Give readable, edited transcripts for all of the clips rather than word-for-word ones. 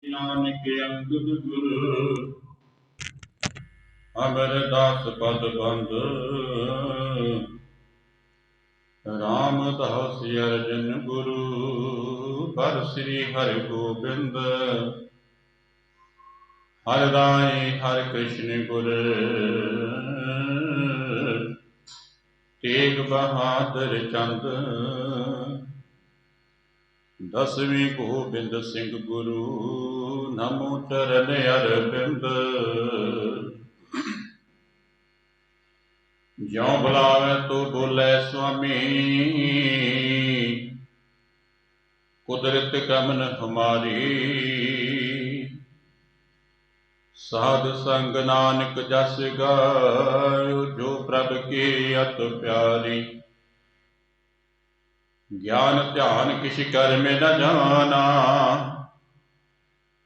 नानक अंगद गुरु अमरदास पद बंद रामदास अर्जन गुरु बर श्री हरि गोबिंद हर राय हर कृष्ण गुर तेग बहादुर चंद दसवीं गोबिंद सिंह गुरु नमो चरण अरविंद ज्यों बुलावे तो बोले स्वामी कुदरत कमन हमारी साध संग नानक जस गायो जो प्रभ की अत प्यारी ज्ञान ध्यान किस कर में न जाना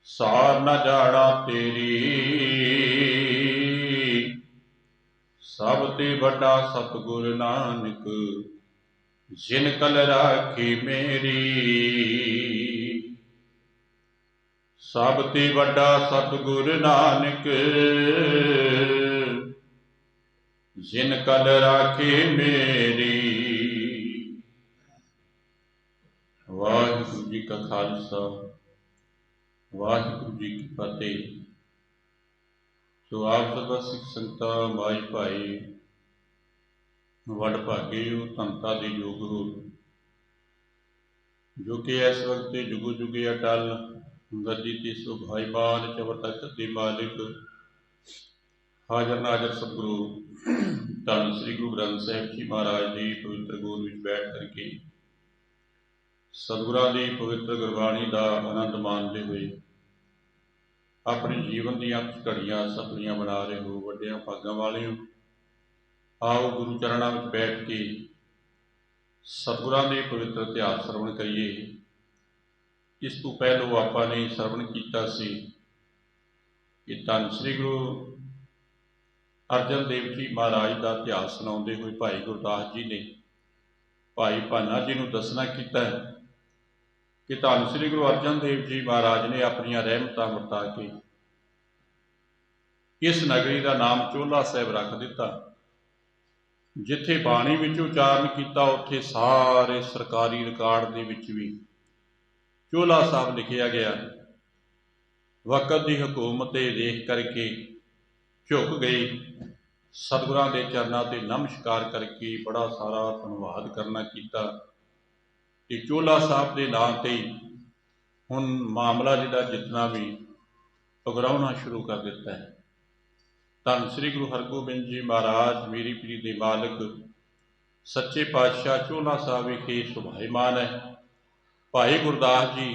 सार न जाना तेरी सब ते बड़ा सतगुर नानक जिन कल राखी मेरी सब ते बड़ा सतगुर नानक जिन कल राखी मेरी। वाहिगुरु जी का खालसा वाहिगुरु जी की फतेह। सो आप सदा सिख संगतां माई भाई वड भागे हो धनता दे योग हो जो कि इस वक्त जुगो जुगे अटल गद्दी ते सुभाईमान चवर तख्त दे मालिक हाजर नाजर सतगुरु धन श्री गुरु ग्रंथ साहिब जी महाराज जी पवित्र गोद विच बैठ करके सतगुरां दी पवित्र गुरबाणी का आनंद माणते हुए अपने जीवन दी घड़ियां सफलियां बना रहे हो वड्डियां भागां वाले हो। आओ गुरु चरणों में बैठ के सतगुरां दे पवित्र इतिहास श्रवण करिए। इस तो पहलों आपने श्रवण किया सी कि धन श्री गुरु अर्जन देव जी महाराज का इतिहास सुनाते हुए भाई गुरदास जी ने भाई भाना जी को दसना किया कि धन श्री गुरु अर्जन देव जी महाराज ने अपन रहमतां वरता के इस नगरी का नाम चोला साहिब रख दिता। जिथे बाणी विच उचारण किया उत्थे सारे सरकारी रिकॉर्ड दे विच भी चोला साहिब लिखिया गया। वक़्त की हुकूमत देख करके झुक गई सतगुरां दे चरनां ते नमस्कार करके बड़ा सारा धन्नवाद करना किया कि चोला साहब के नाम से हुण मामला जिहड़ा जितना भी पगराउना शुरू कर दिता है। धन श्री गुरु हरगोबिंद जी महाराज मेरी पीरी दे मालिक सच्चे पातशाह चोला साहब विखे सुभाईमान है। भाई गुरदास जी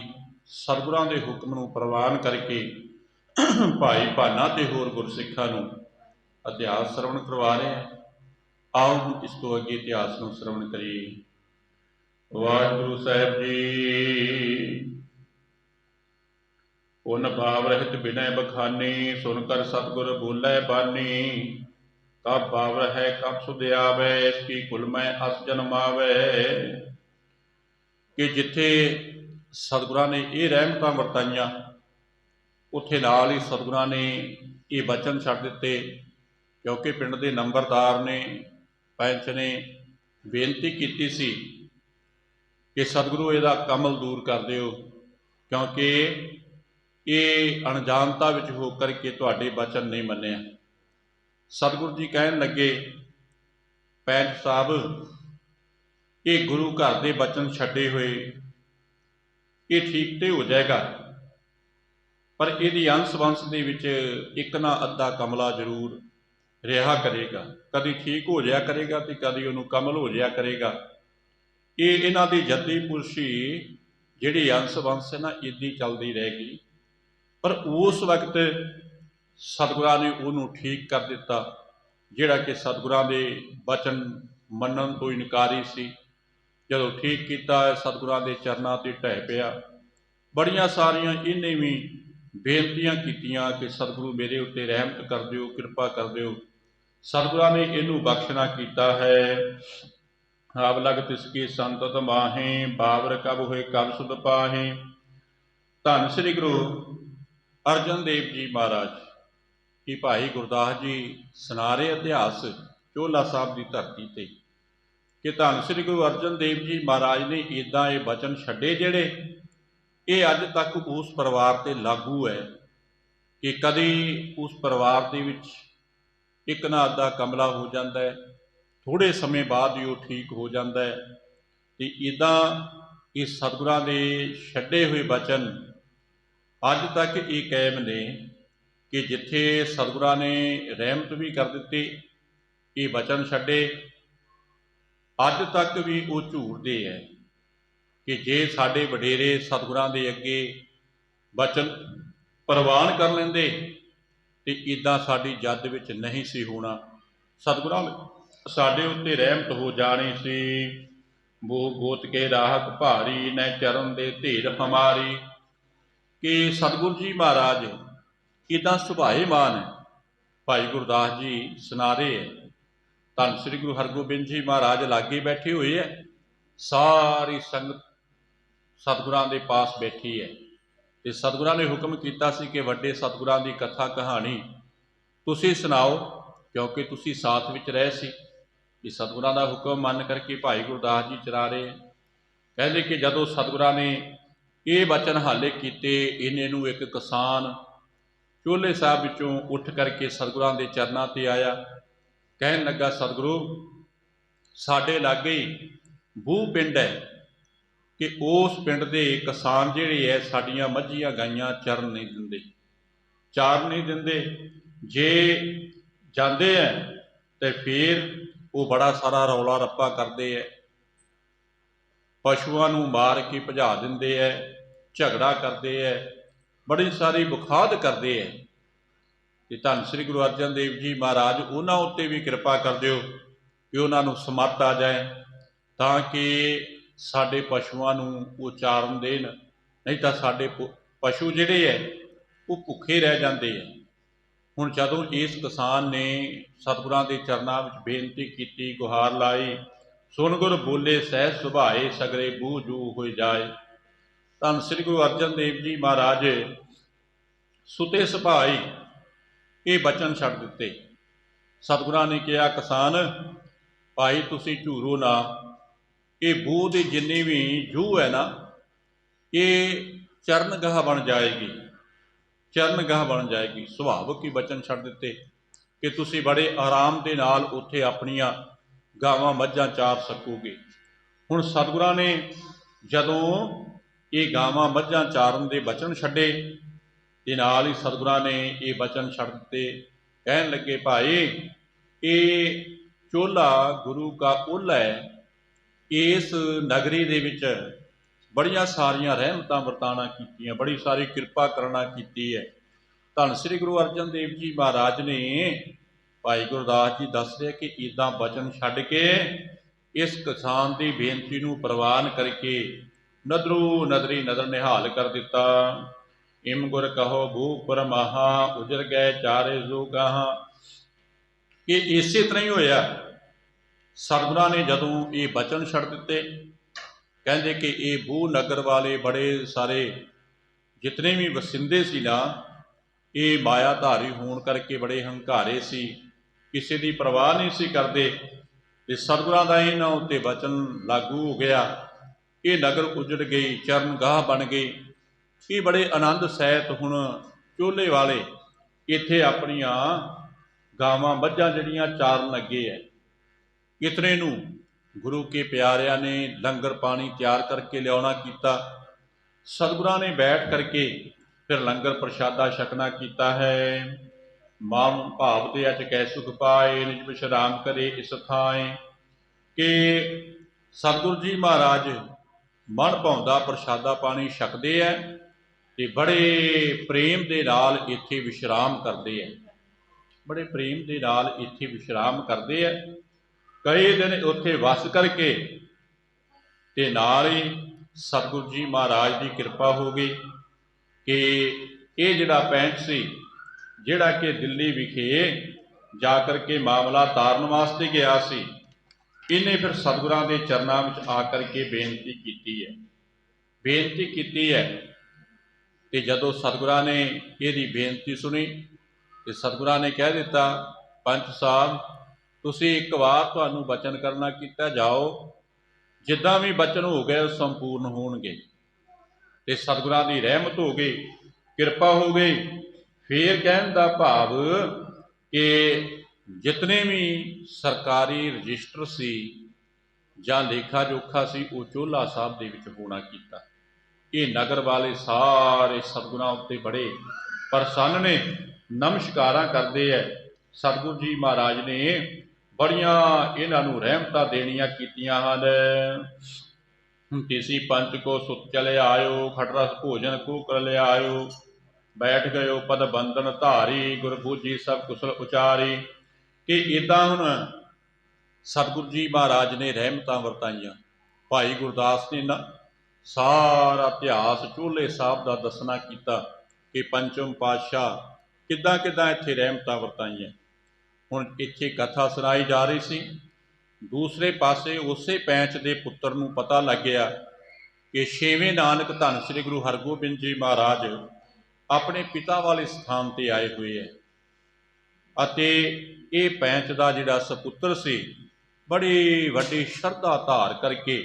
सतगुरां दे हुक्म नूं प्रवान करके भाई भाना ते होर गुरसिखां नूं इतिहास श्रवण करवा रहे हैं। आओ हम इस तो अगे इतिहास नूं श्रवण करिए। वाहिगुरु साहिब जी उन भाव रहित विनय बखानी सुन कर सतगुर बोलै बानी कब भाव है कब सुध आवे इसकी कुल में अस जन्मावे। कि जिथे सतगुरां ने ये रहमतां वरताइयां उत्थे नाल ही सतगुरां ने ये बचन छड्ड दिते क्योंकि पिंड के नंबरदार ने पंच ने बेनती की सी कि सतगुरु इहदा कमल दूर कर दिओ क्योंकि ये अणजानता विच होकर के तुहाडे वचन नहीं मन्निया। सतगुरु जी कहन लगे पैंच साहब ये गुरु घर के वचन छड्डे हुए ये ठीक तो हो जाएगा पर यदि अंश वंश के विच एक ना अद्धा कमला जरूर रिहा करेगा कभी ठीक हो जाया करेगा तो कभी उन्होंने कमल हो जाया करेगा। ये इन्हां दी जद्दी पुरशी जिहड़ी अंश वंश है ना इदी चलती रहेगी। पर उस वक्त सतगुरां ने उन्होंने ठीक कर दिता जिहड़ा कि सतगुरां दे वचन मनन तो इनकारी सी। जदों ठीक किया सतगुरां दे चरनां ते ढह पिया। बड़ियां सारियां इन्हें भी बेनतियां कीतियां कि सतगुरु मेरे उत्ते रहमत कर दिओ कृपा कर दिओ। सतगुरां ने इनू बख्शना किया है। आव लग तिसकी संतत माहे बावर कब होए कब सुध पाहे। धन श्री गुरु अर्जन देव जी महाराज कि भाई गुरदास जी सुना रहे इतिहास चोला साहब की धरती ते कि धन श्री गुरु अर्जन देव जी महाराज ने इदां ये बचन छड्डे जिहड़े ये अज तक उस परिवार ते लागू है कि कदी उस परिवार दे विच एक ना अद्धा कमला हो जाता है, थोड़े समय बाद ही वो ठीक हो जाता है। तो इदां ये सतगुरां दे छड्डे हुए बचन अज तक ये कायम ने कि जिथे सतगुरां ने रहमत भी कर दिती, ये बचन छड्डे, अज तक भी वो झूठदे है कि जे साडे वडेरे सतगुरां दे अगे बचन प्रवान कर लेंदे तो इदां साडी जद विच नहीं सी होना। सतगुरां साडे उत्ते रहमत हो जानी सी। वो गोत के राहत भारी न चरण दे धीर हमारी। कि सतगुरु जी महाराज इदां सुभाएमान है। भाई गुरदास जी सुना रहे है, धन श्री गुरु हरगोबिंद जी महाराज लागे बैठे हुए है, सारी संगत सतगुरां दे पास बैठी है। तो सतगुरां ने हुक्म किया सी कि वड्डे सतगुरां की कथा कहानी तुसी सुनाओ, क्योंकि तुसी साथ विच रहे सी। कि सतगुरां दा हुक्म मन करके भाई गुरदास जी चला रहे हैं। कहते कि जदों सतगुरां ने ये वचन हाले कीते, इन्हें नूं एक किसान चोले साहब विचों उठ करके सतगुरां दे चरनां ते आया, कहन लगा सतगुरु साडे लागे ही बूह पिंड है कि उस पिंड दे किसान जिहड़े है साडियां मੱਝੀਆਂ गाइयां चरण नहीं दिंदे, चार नहीं दिंदे। जे जाते हैं तो फिर वो बड़ा सारा रौला रप्पा करते हैं, पशुओं नूं मार के भजा दिंदे है, झगड़ा करते हैं, बड़ी सारी बुखाद करते हैं। कि धन श्री गुरु अर्जन देव जी महाराज उन्हां उत्ते भी कृपा कर दिओ कि उन्हां नूं समर्थ आ जाए, ताकि साडे पशुओं नूं वो चारण देन, नहीं तो साडे पशु जिहड़े है वो भुखे रह जाते हैं। हुण जदों इस किसान ने सतगुरां दे चरनां विच बेनती की, गुहार लाई, सुन गुर बोले सहज सुभाए सगरे बूह जू हो जाए। धन श्री गुरु अर्जन देव जी महाराज सुते सुभाई ये बचन छड्ड दिते। सतगुरां ने कहा किसान भाई तुसी झूरो ना, ये बूह की जिन्नी भी जूह है ना ये चरणगाह बन जाएगी, चरणगाह बन जाएगी। सुभावक ही बचन छड्ड दिते कि तुसी बड़े आराम के नाल उत्थे अपनियां गावां मੱਝਾਂ चार सकोगे। हुण सतगुरां ने जदों ये गावां मੱਝਾਂ चारन दे बचन छड्डे ते नाल ही सतगुरां ने ये बचन छड्ड दिते। कहन लगे भाई ये चोला गुरु का ओला है, इस नगरी दे विच बड़ियां सारियां रहमतां वरताना कीतियां, बड़ी सारी कृपा करना कीती है। धन श्री गुरु अर्जन देव जी महाराज ने भाई गुरदास जी दस रहे कि इदां बचन छड्ड के इस किसान की बेनती नूं प्रवान करके नदरू नदरी नदर निहाल कर दिता। इम गुर कहो भूपुर महा उजर गए चारे जो गाहां। कि इसे तरह ही होया, सतगुरां ने जदों ये बचन छड्ड दिते, कहंदे कि ये बूह नगर वाले बड़े सारे जितने भी वसिंदे सी ना, ये मायाधारी होण करके बड़े हंकारे सी, किसी की परवाह नहीं सी करते। ते सतगुरां दा इन्हां उत्ते बचन लागू हो गया, ये नगर उजड़ गई, चरणगाह बन गई। ये बड़े आनंद सहित हुण चोले वाले इत्थे अपनियां गावां मੱਝਾਂ जिहड़ियां चारन लगे है। इतने नूं गुरु के प्यारियां ने लंगर पानी तैयार करके लियाउणा कीता। सतगुरां ने बैठ करके फिर लंगर प्रशादा छकना कीता है। मन भाव दे अच कै सुख पाए, निज विश्राम करे इस थाए। कि सतगुरु जी महाराज मन भाउंदा प्रशादा पानी छकदे है ते बड़े प्रेम दे नाल इत्थे विश्राम करते हैं, बड़े प्रेम दे नाल इत्थे विश्राम करते हैं। कई दिन उत्थे वस करके ते नाल ही सतगुरु जी महाराज की कृपा हो गई कि ये जिहड़ा पैंच सी, जिहड़ा कि दिल्ली विखे जा करके मामला तारन वास्ते गया सी, इन्हें फिर सतगुरां दे चरनां विच आकर के बेनती की है, बेनती की है। ਤੇ ਜਦੋਂ ਸਤਿਗੁਰਾਂ ਨੇ ਇਹਦੀ ਬੇਨਤੀ ਸੁਣੀ ਤੇ ਸਤਿਗੁਰਾਂ ਨੇ ਕਹਿ ਦਿੱਤਾ, ਪੰਚ ਸਾਹਿਬ ਤੁਸੀਂ ਇੱਕ ਵਾਰ ਤੁਹਾਨੂੰ ਬਚਨ ਕਰਨਾ ਕੀਤਾ, ਜਾਓ, ਜਿੱਦਾਂ ਵੀ ਬਚਨ ਹੋ ਗਏ ਉਹ ਸੰਪੂਰਨ ਹੋਣਗੇ। ਤੇ ਸਤਿਗੁਰਾਂ ਦੀ ਰਹਿਮਤ ਹੋ ਗਈ, ਕਿਰਪਾ ਹੋ ਗਈ। ਫਿਰ ਕਹਿਣ ਦਾ ਭਾਵ ਕਿ ਜਿਤਨੇ ਵੀ ਸਰਕਾਰੀ ਰਜਿਸਟਰ ਸੀ ਜਾਂ ਲੇਖਾ ਜੋਖਾ ਸੀ ਉਹ ਚੋਹਲਾ ਸਾਹਿਬ ਦੇ ਵਿੱਚ ਹੋਣਾ ਕੀਤਾ। ਇਹ ਨਗਰ ਵਾਲੇ ਸਾਰੇ ਸਤਿਗੁਰਾਂ ਉੱਤੇ ਬੜੇ ਪ੍ਰਸੰਨ ਨੇ, ਨਮਸਕਾਰਾਂ ਕਰਦੇ ਹੈ। ਸਤਿਗੁਰੂ ਜੀ ਮਹਾਰਾਜ ਨੇ ਬੜੀਆਂ ਇਹਨਾਂ ਨੂੰ ਰਹਿਮਤਾਂ ਦੇਣੀਆਂ ਕੀਤੀਆਂ ਹਨ। ਕਿसी पंच को सुत चले आयो, खटरस भोजन को कर ले आयो, बैठ गयो पद बंधन धारी, गुर बूझी सब कुशल उचारी। कि इदां हुण सतगुरु जी महाराज ने रहमतां वरताईयां। भाई गुरदास ने ना सारा इतिहास चोले साहब का दसना किया कि पंचम पातशाह किदां किदां इत्थे रहमतां वरताईयां। हुण इत्थे कथा सुनाई जा रही सी, दूसरे पासे उसे पैंच के पुत्र नूं पता लग गया कि छेवें नानक धन श्री गुरु हरगोबिंद जी महाराज अपने पिता वाले स्थान पर आए हुए है। अते ये पैंच का जिहड़ा सपुत्र सी बड़ी वड्डी शरधा धार करके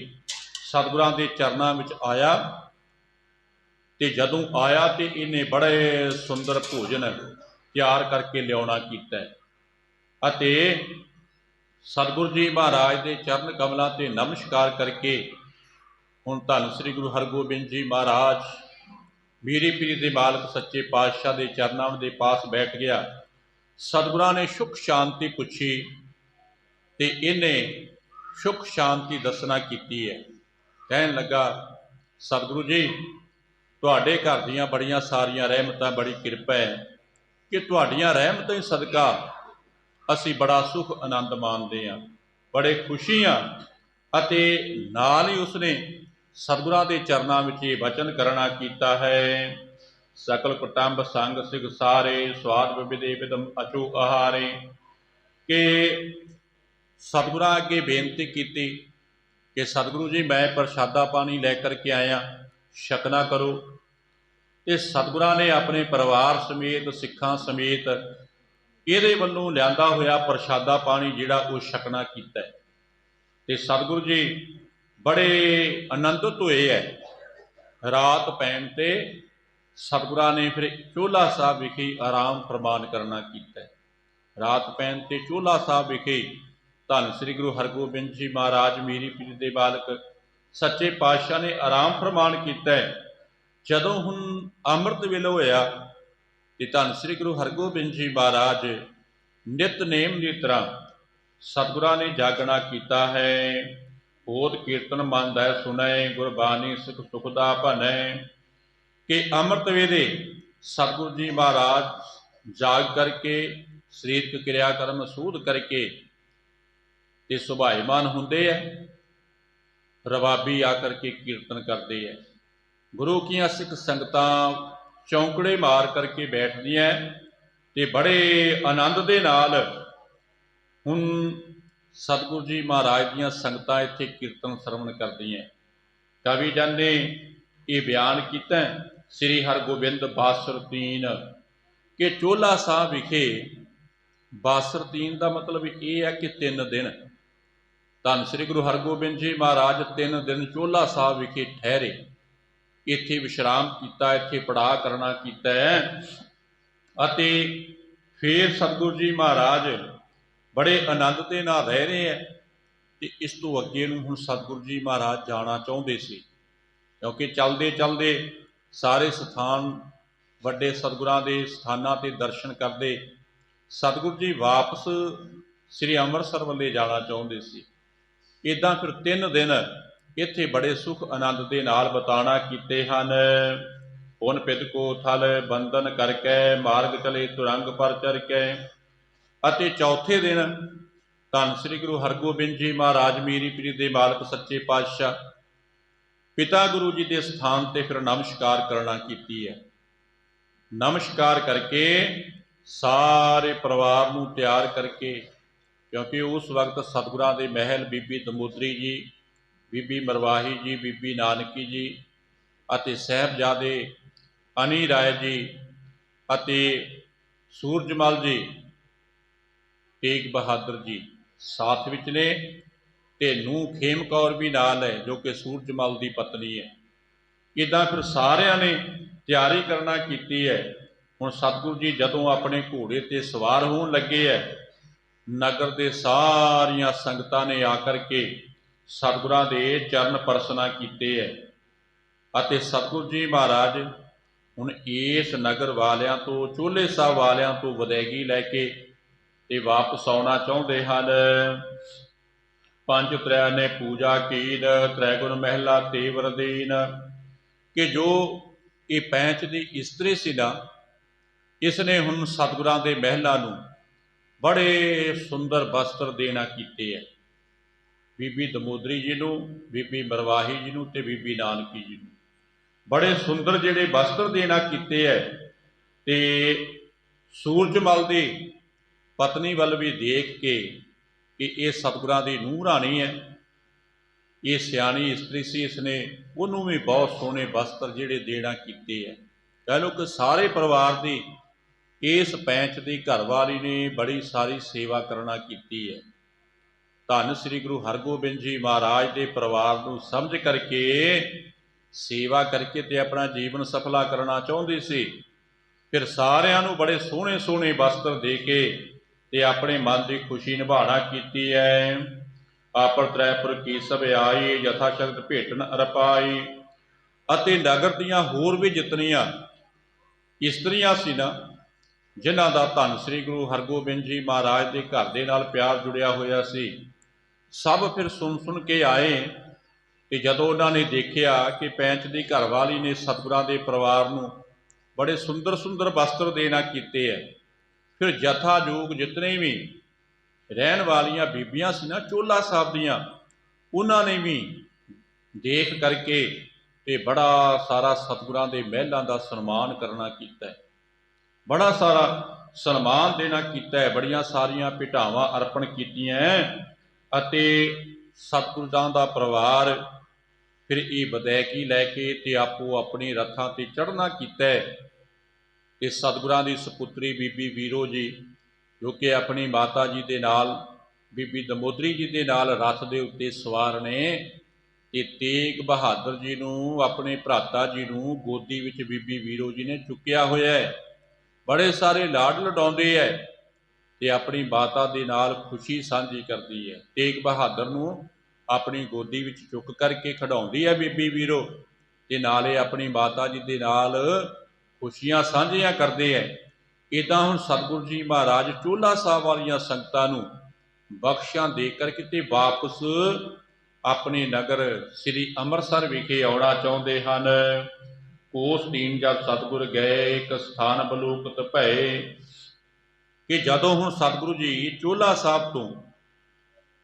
सतगुरां दे चरनां विच आया। ते जदों आया तो इन्हें बड़े सुंदर भोजन तैयार करके लियाउणा कीता अते सतगुरु जी महाराज के चरण कमलों से नमस्कार करके हुण धन श्री गुरु हरगोबिंद जी महाराज मीरी पीरी के मालक सच्चे पातशाह के चरणों के पास बैठ गया। सतगुरां ने सुख शांति पुछी तो इन्हें सुख शांति दसना की है। कहन लगा, सतगुरु जी तुहाडे घर दीयां बड़ियां सारियां रहमतां, बड़ी किरपा है कि तुहाडीआं रहमतां ही सदका असी बड़ा सुख आनंद मानते हैं, बड़े खुशी हाँ। अते नाल ही उसने सतगुरां दे चरनां विच ये वचन करना कीता है, सकल कुटुंब संग सिग सारे, स्वाद विविधे विदम अचो आहारे। कि सतगुरां अगे बेनती की कि सतगुरु जी मैं प्रशादा पानी लैकर के आया, छकना करो। तो सतगुरां ने अपने परिवार समेत सिखां समेत ਇਹਦੇ ਵੱਲੋਂ ਲਿਆਂਦਾ ਹੋਇਆ ਪ੍ਰਸ਼ਾਦਾ ਪਾਣੀ ਜਿਹੜਾ ਉਹ ਛਕਣਾ ਕੀਤਾ ਤੇ ਸਤਿਗੁਰੂ ਜੀ ਬੜੇ ਆਨੰਦਿਤ ਹੋਏ ਹੈ। ਰਾਤ ਪੈਣ ਤੇ ਸਤਿਗੁਰਾਂ ਨੇ ਫਿਰ ਚੋਹਲਾ ਸਾਹਿਬ ਵਿਖੇ ਆਰਾਮ ਫਰਮਾਨ ਕਰਨਾ ਕੀਤਾ। ਰਾਤ ਪੈਣ ਤੇ ਚੋਹਲਾ ਸਾਹਿਬ ਵਿਖੇ ਧੰਨ ਸ੍ਰੀ ਗੁਰੂ ਹਰਗੋਬਿੰਦ ਜੀ ਮਹਾਰਾਜ ਮੀਰੀ ਪੀਰੀ ਦੇ ਬਾਲਕ ਸੱਚੇ ਪਾਤਸ਼ਾਹ ਨੇ ਆਰਾਮ ਫਰਮਾਨ ਕੀਤਾ। ਜਦੋਂ ਹੁਣ ਅੰਮ੍ਰਿਤ ਵੇਲੇ ਹੋਇਆ ਤੇ ਧੰਨ श्री गुरु हरगोबिंद जी महाराज नितनेम की तरह सतगुरां ने जागना किया है। बोध कीर्तन मन दै सुनै, गुरबानी सिख सुखदा भनै। कि अमृत वेले सतगुरु जी महाराज जाग करके शरीरक क्रियाक्रम सूध करके ते सुभाईमान हुंदे है। रबाबी आकर के कीर्तन करते हैं। गुरु की सिख संगतां चौंकड़े मार करके बैठदियां ते बड़े आनंद दे नाल हुण सतगुरु जी महाराज दीयां संगतां इत्थे कीर्तन श्रवण करदियां। कवि जन ने ये बयान किया श्री हरगोबिंद बासर तीन कि चोहला साहब विखे बासर तीन का मतलब ये है कि 3 दिन धन श्री गुरु हरगोबिंद जी महाराज 3 दिन चोहला साहब विखे ठहरे, इत्थे विश्राम किया, इत्थे पड़ाव करना किया है। अते फिर सतगुरु जी महाराज बड़े आनंद के नाल रह रहे हैं। तो इस तो अगे नूं हुण सतगुरु जी महाराज जाना चाहुंदे सी, क्योंकि चलते चलते सारे स्थान वड्डे सतगुरां दे स्थानां ते दर्शन करते सतगुरु जी वापस श्री अंमृतसर वाले जाना चाहुंदे सी। इदां फिर 3 दिन इत्थे बड़े सुख आनंद के नाल बिताना कीते हन। हुन पिद को थल बंधन करके मार्ग चले तुरंग पर चर के। अते चौथे दिन धन श्री गुरु हरगोबिंद जी महाराज मीरी पीरी दे मालक सच्चे पातशाह पिता गुरु जी के स्थान ते फिर नमस्कार करना कीती है। नमस्कार करके सारे परिवार नूं तैयार करके, क्योंकि उस वक्त सतगुरां दे महल बीबी दमोदरी जी, बीबी मरवाही जी, बीबी नानकी जी अते साहिबजादे ਅਨੀ ਰਾਏ ਜੀ ਅਤੇ ਸੂਰਜਮਲ ਜੀ, ਤੇਗ ਬਹਾਦਰ ਜੀ ਸਾਥ ਵਿੱਚ ਨੇ, ਤੇ ਨੂੰਹ ਖੇਮ ਕੌਰ ਵੀ ਨਾਲ ਹੈ ਜੋ ਕਿ ਸੂਰਜਮਲ ਦੀ ਪਤਨੀ ਹੈ। ਇੱਦਾਂ ਫਿਰ ਸਾਰਿਆਂ ਨੇ ਤਿਆਰੀ ਕਰਨਾ ਕੀਤੀ ਹੈ। ਹੁਣ ਸਤਿਗੁਰੂ ਜੀ ਜਦੋਂ ਆਪਣੇ ਘੋੜੇ ਤੇ ਸਵਾਰ ਹੋਣ ਲੱਗੇ ਹੈ, ਨਗਰ ਦੇ ਸਾਰੀਆਂ ਸੰਗਤਾਂ ਨੇ ਆ ਕਰਕੇ ਸਤਿਗੁਰਾਂ ਦੇ ਚਰਨ ਪਰਸਨਾ ਕੀਤੇ ਹੈ ਅਤੇ ਸਤਿਗੁਰੂ ਜੀ ਮਹਾਰਾਜ ਹੁਣ ਇਸ ਨਗਰ ਵਾਲਿਆਂ ਤੋਂ, ਚੋਲੇ ਸਾਹਿਬ ਵਾਲਿਆਂ ਤੋਂ ਵਿਦਾਇਗੀ ਲੈ ਕੇ ਤੇ ਵਾਪਸ ਆਉਣਾ ਚਾਹੁੰਦੇ ਹਨ। ਪੰਜ ਤ੍ਰੈ ਨੇ ਪੂਜਾ ਕੀਨ, ਤ੍ਰੈ ਗੁਣ ਮਹਿਲਾ ਤੇ ਵਰਦੀਨ, ਕਿ ਜੋ ਇਹ ਪੈਂਚ ਦੀ ਇਸਤਰੀ ਸੀ ਨਾ, ਇਸ ਨੇ ਹੁਣ ਸਤਿਗੁਰਾਂ ਦੇ ਮਹਿਲਾਂ ਨੂੰ ਬੜੇ ਸੁੰਦਰ ਵਸਤਰ ਦੇਣਾ ਕੀਤੇ ਹੈ। ਬੀਬੀ ਦਮੋਦਰੀ ਜੀ ਨੂੰ, ਬੀਬੀ ਮਰਵਾਹੀ ਜੀ ਨੂੰ ਤੇ ਬੀਬੀ ਨਾਨਕੀ ਜੀ ਨੂੰ ਬੜੇ ਸੁੰਦਰ ਜਿਹੜੇ ਵਸਤਰ ਦੇਣਾ ਕੀਤੇ ਹੈ। ਤੇ ਸੂਰਜਮਲ ਦੀ ਪਤਨੀ ਵੱਲ ਵੀ ਦੇਖ ਕੇ ਕਿ ਇਹ ਸਤਿਗੁਰਾਂ ਦੀ ਨੂੰਹ ਰਾਣੀ ਹੈ, ਇਹ ਸਿਆਣੀ ਇਸਤਰੀ ਸੀ, ਇਸਨੇ ਉਹਨੂੰ ਵੀ ਬਹੁਤ ਸੋਹਣੇ ਵਸਤਰ ਜਿਹੜੇ ਦੇਣਾ ਕੀਤੇ ਹੈ। ਕਹਿ ਲਓ ਕਿ ਸਾਰੇ ਪਰਿਵਾਰ ਦੀ ਇਸ ਪੈਂਚ ਦੀ ਘਰਵਾਲੀ ਨੇ ਬੜੀ ਸਾਰੀ ਸੇਵਾ ਕਰਨਾ ਕੀਤੀ ਹੈ। ਧੰਨ ਸ੍ਰੀ ਗੁਰੂ ਹਰਗੋਬਿੰਦ ਜੀ ਮਹਾਰਾਜ ਦੇ ਪਰਿਵਾਰ ਨੂੰ ਸਮਝ ਕਰਕੇ ਸੇਵਾ ਕਰਕੇ ਤੇ ਆਪਣਾ ਜੀਵਨ ਸਫਲਾ ਕਰਨਾ ਚਾਹੁੰਦੀ ਸੀ। ਫਿਰ ਸਾਰਿਆਂ ਨੂੰ ਬੜੇ ਸੋਹਣੇ ਸੋਹਣੇ ਵਸਤਰ ਦੇ ਕੇ ਤੇ ਆਪਣੇ ਮਨ ਦੀ ਖੁਸ਼ੀ ਨਿਭਾਉਣਾ ਕੀਤੀ ਹੈ। ਆਪਰ ਤ੍ਰੈਪੁਰ ਕੀ ਸਭ ਆਈ, ਯਥਾ ਸ਼ਕਤ ਭੇਟਨ ਅਰਪਾਈ, ਅਤੇ ਨਗਰ ਦੀਆਂ ਹੋਰ ਵੀ ਜਿਤਨੀਆਂ ਇਸਤਰੀਆਂ ਸੀ ਨਾ, ਜਿਨ੍ਹਾਂ ਦਾ ਧੰਨ ਸ੍ਰੀ ਗੁਰੂ ਹਰਗੋਬਿੰਦ ਜੀ ਮਹਾਰਾਜ ਦੇ ਘਰ ਦੇ ਨਾਲ ਪਿਆਰ ਜੁੜਿਆ ਹੋਇਆ ਸੀ, ਸਭ ਫਿਰ ਸੁਣ ਕੇ ਆਏ। ਤੇ ਜਦੋਂ ਉਹਨਾਂ ਨੇ ਦੇਖਿਆ ਕਿ ਪੈਂਚ ਦੀ ਘਰਵਾਲੀ ਨੇ ਸਤਿਗੁਰਾਂ ਦੇ ਪਰਿਵਾਰ ਨੂੰ ਬੜੇ ਸੁੰਦਰ ਸੁੰਦਰ ਵਸਤਰ ਦੇਣਾ ਕੀਤੇ ਹੈ, ਫਿਰ ਜਥਾ ਜੋਗ ਜਿਤਨੇ ਵੀ ਰਹਿਣ ਵਾਲੀਆਂ ਬੀਬੀਆਂ ਸੀ ਨਾ ਚੋਲਾ ਸਾਹਿਬ ਦੀਆਂ, ਉਹਨਾਂ ਨੇ ਵੀ ਦੇਖ ਕਰਕੇ ਤੇ ਬੜਾ ਸਾਰਾ ਸਤਿਗੁਰਾਂ ਦੇ ਮਹਿਲਾਂ ਦਾ ਸਨਮਾਨ ਕਰਨਾ ਕੀਤਾ ਹੈ, ਬੜਾ ਸਾਰਾ ਸਨਮਾਨ ਦੇਣਾ ਕੀਤਾ ਹੈ, ਬੜੀਆਂ ਸਾਰੀਆਂ ਭੇਟਾਵਾਂ ਅਰਪਣ ਕੀਤੀਆਂ ਅਤੇ ਸਤਿਗੁਰਾਂ ਦਾ ਪਰਿਵਾਰ ਫਿਰ ਇਹ ਵਿਦਾਇਗੀ ਲੈ ਕੇ ਤੇ ਆਪੋ ਆਪਣੀ ਰੱਥਾਂ ਤੇ ਚੜ੍ਹਨਾ ਕੀਤਾ ਹੈ। ਤੇ ਸਤਿਗੁਰਾਂ ਦੀ ਸੁਪੁੱਤਰੀ ਬੀਬੀ ਵੀਰੋ ਜੀ, ਜੋ ਕਿ ਆਪਣੀ ਮਾਤਾ ਜੀ ਦੇ ਨਾਲ, ਬੀਬੀ ਦਮੋਦਰੀ ਜੀ ਦੇ ਨਾਲ ਰੱਥ ਦੇ ਉੱਤੇ ਸਵਾਰ ਨੇ, ਤੇ ਤੇਗ ਬਹਾਦਰ ਜੀ ਨੂੰ, ਆਪਣੇ ਭਰਾਤਾ ਜੀ ਨੂੰ ਗੋਦੀ ਵਿੱਚ ਬੀਬੀ ਵੀਰੋ ਜੀ ਨੇ ਚੁੱਕਿਆ ਹੋਇਆ ਹੈ। ਬੜੇ ਸਾਰੇ ਲਾਡ ਲਡਾਉਂਦੇ ਹੈ ਤੇ ਆਪਣੀ ਮਾਤਾ ਦੇ ਨਾਲ ਖੁਸ਼ੀ ਸਾਂਝੀ ਕਰਦੀ ਹੈ। ਤੇਗ ਬਹਾਦਰ ਨੂੰ ਆਪਣੀ ਗੋਦੀ ਵਿੱਚ ਚੁੱਕ ਕਰਕੇ ਖਿਡਾਉਂਦੀ ਹੈ ਬੀਬੀ ਵੀਰੋ, ਤੇ ਨਾਲੇ ਆਪਣੀ ਮਾਤਾ ਜੀ ਦੇ ਨਾਲ ਖੁਸ਼ੀਆਂ ਸਾਂਝੀਆਂ ਕਰਦੇ ਹੈ। ਇੱਦਾਂ ਹੁਣ ਸਤਿਗੁਰੂ ਜੀ ਮਹਾਰਾਜ ਚੋਲਾ ਸਾਹਿਬ ਵਾਲੀਆਂ ਸੰਗਤਾਂ ਨੂੰ ਬਖਸ਼ਾਂ ਦੇ ਕਰਕੇ ਤੇ ਵਾਪਸ ਆਪਣੇ ਨਗਰ ਸ੍ਰੀ ਅੰਮ੍ਰਿਤਸਰ ਵਿਖੇ ਆਉਣਾ ਚਾਹੁੰਦੇ ਹਨ। ਕੋਸ ਦੀਨ ਜਦ ਸਤਿਗੁਰ ਗਏ, ਇੱਕ ਸਥਾਨ ਬਲੋਕਤ ਭਏ, ਕਿ ਜਦੋਂ ਹੁਣ ਸਤਿਗੁਰੂ ਜੀ ਚੋਲਾ ਸਾਹਿਬ ਤੋਂ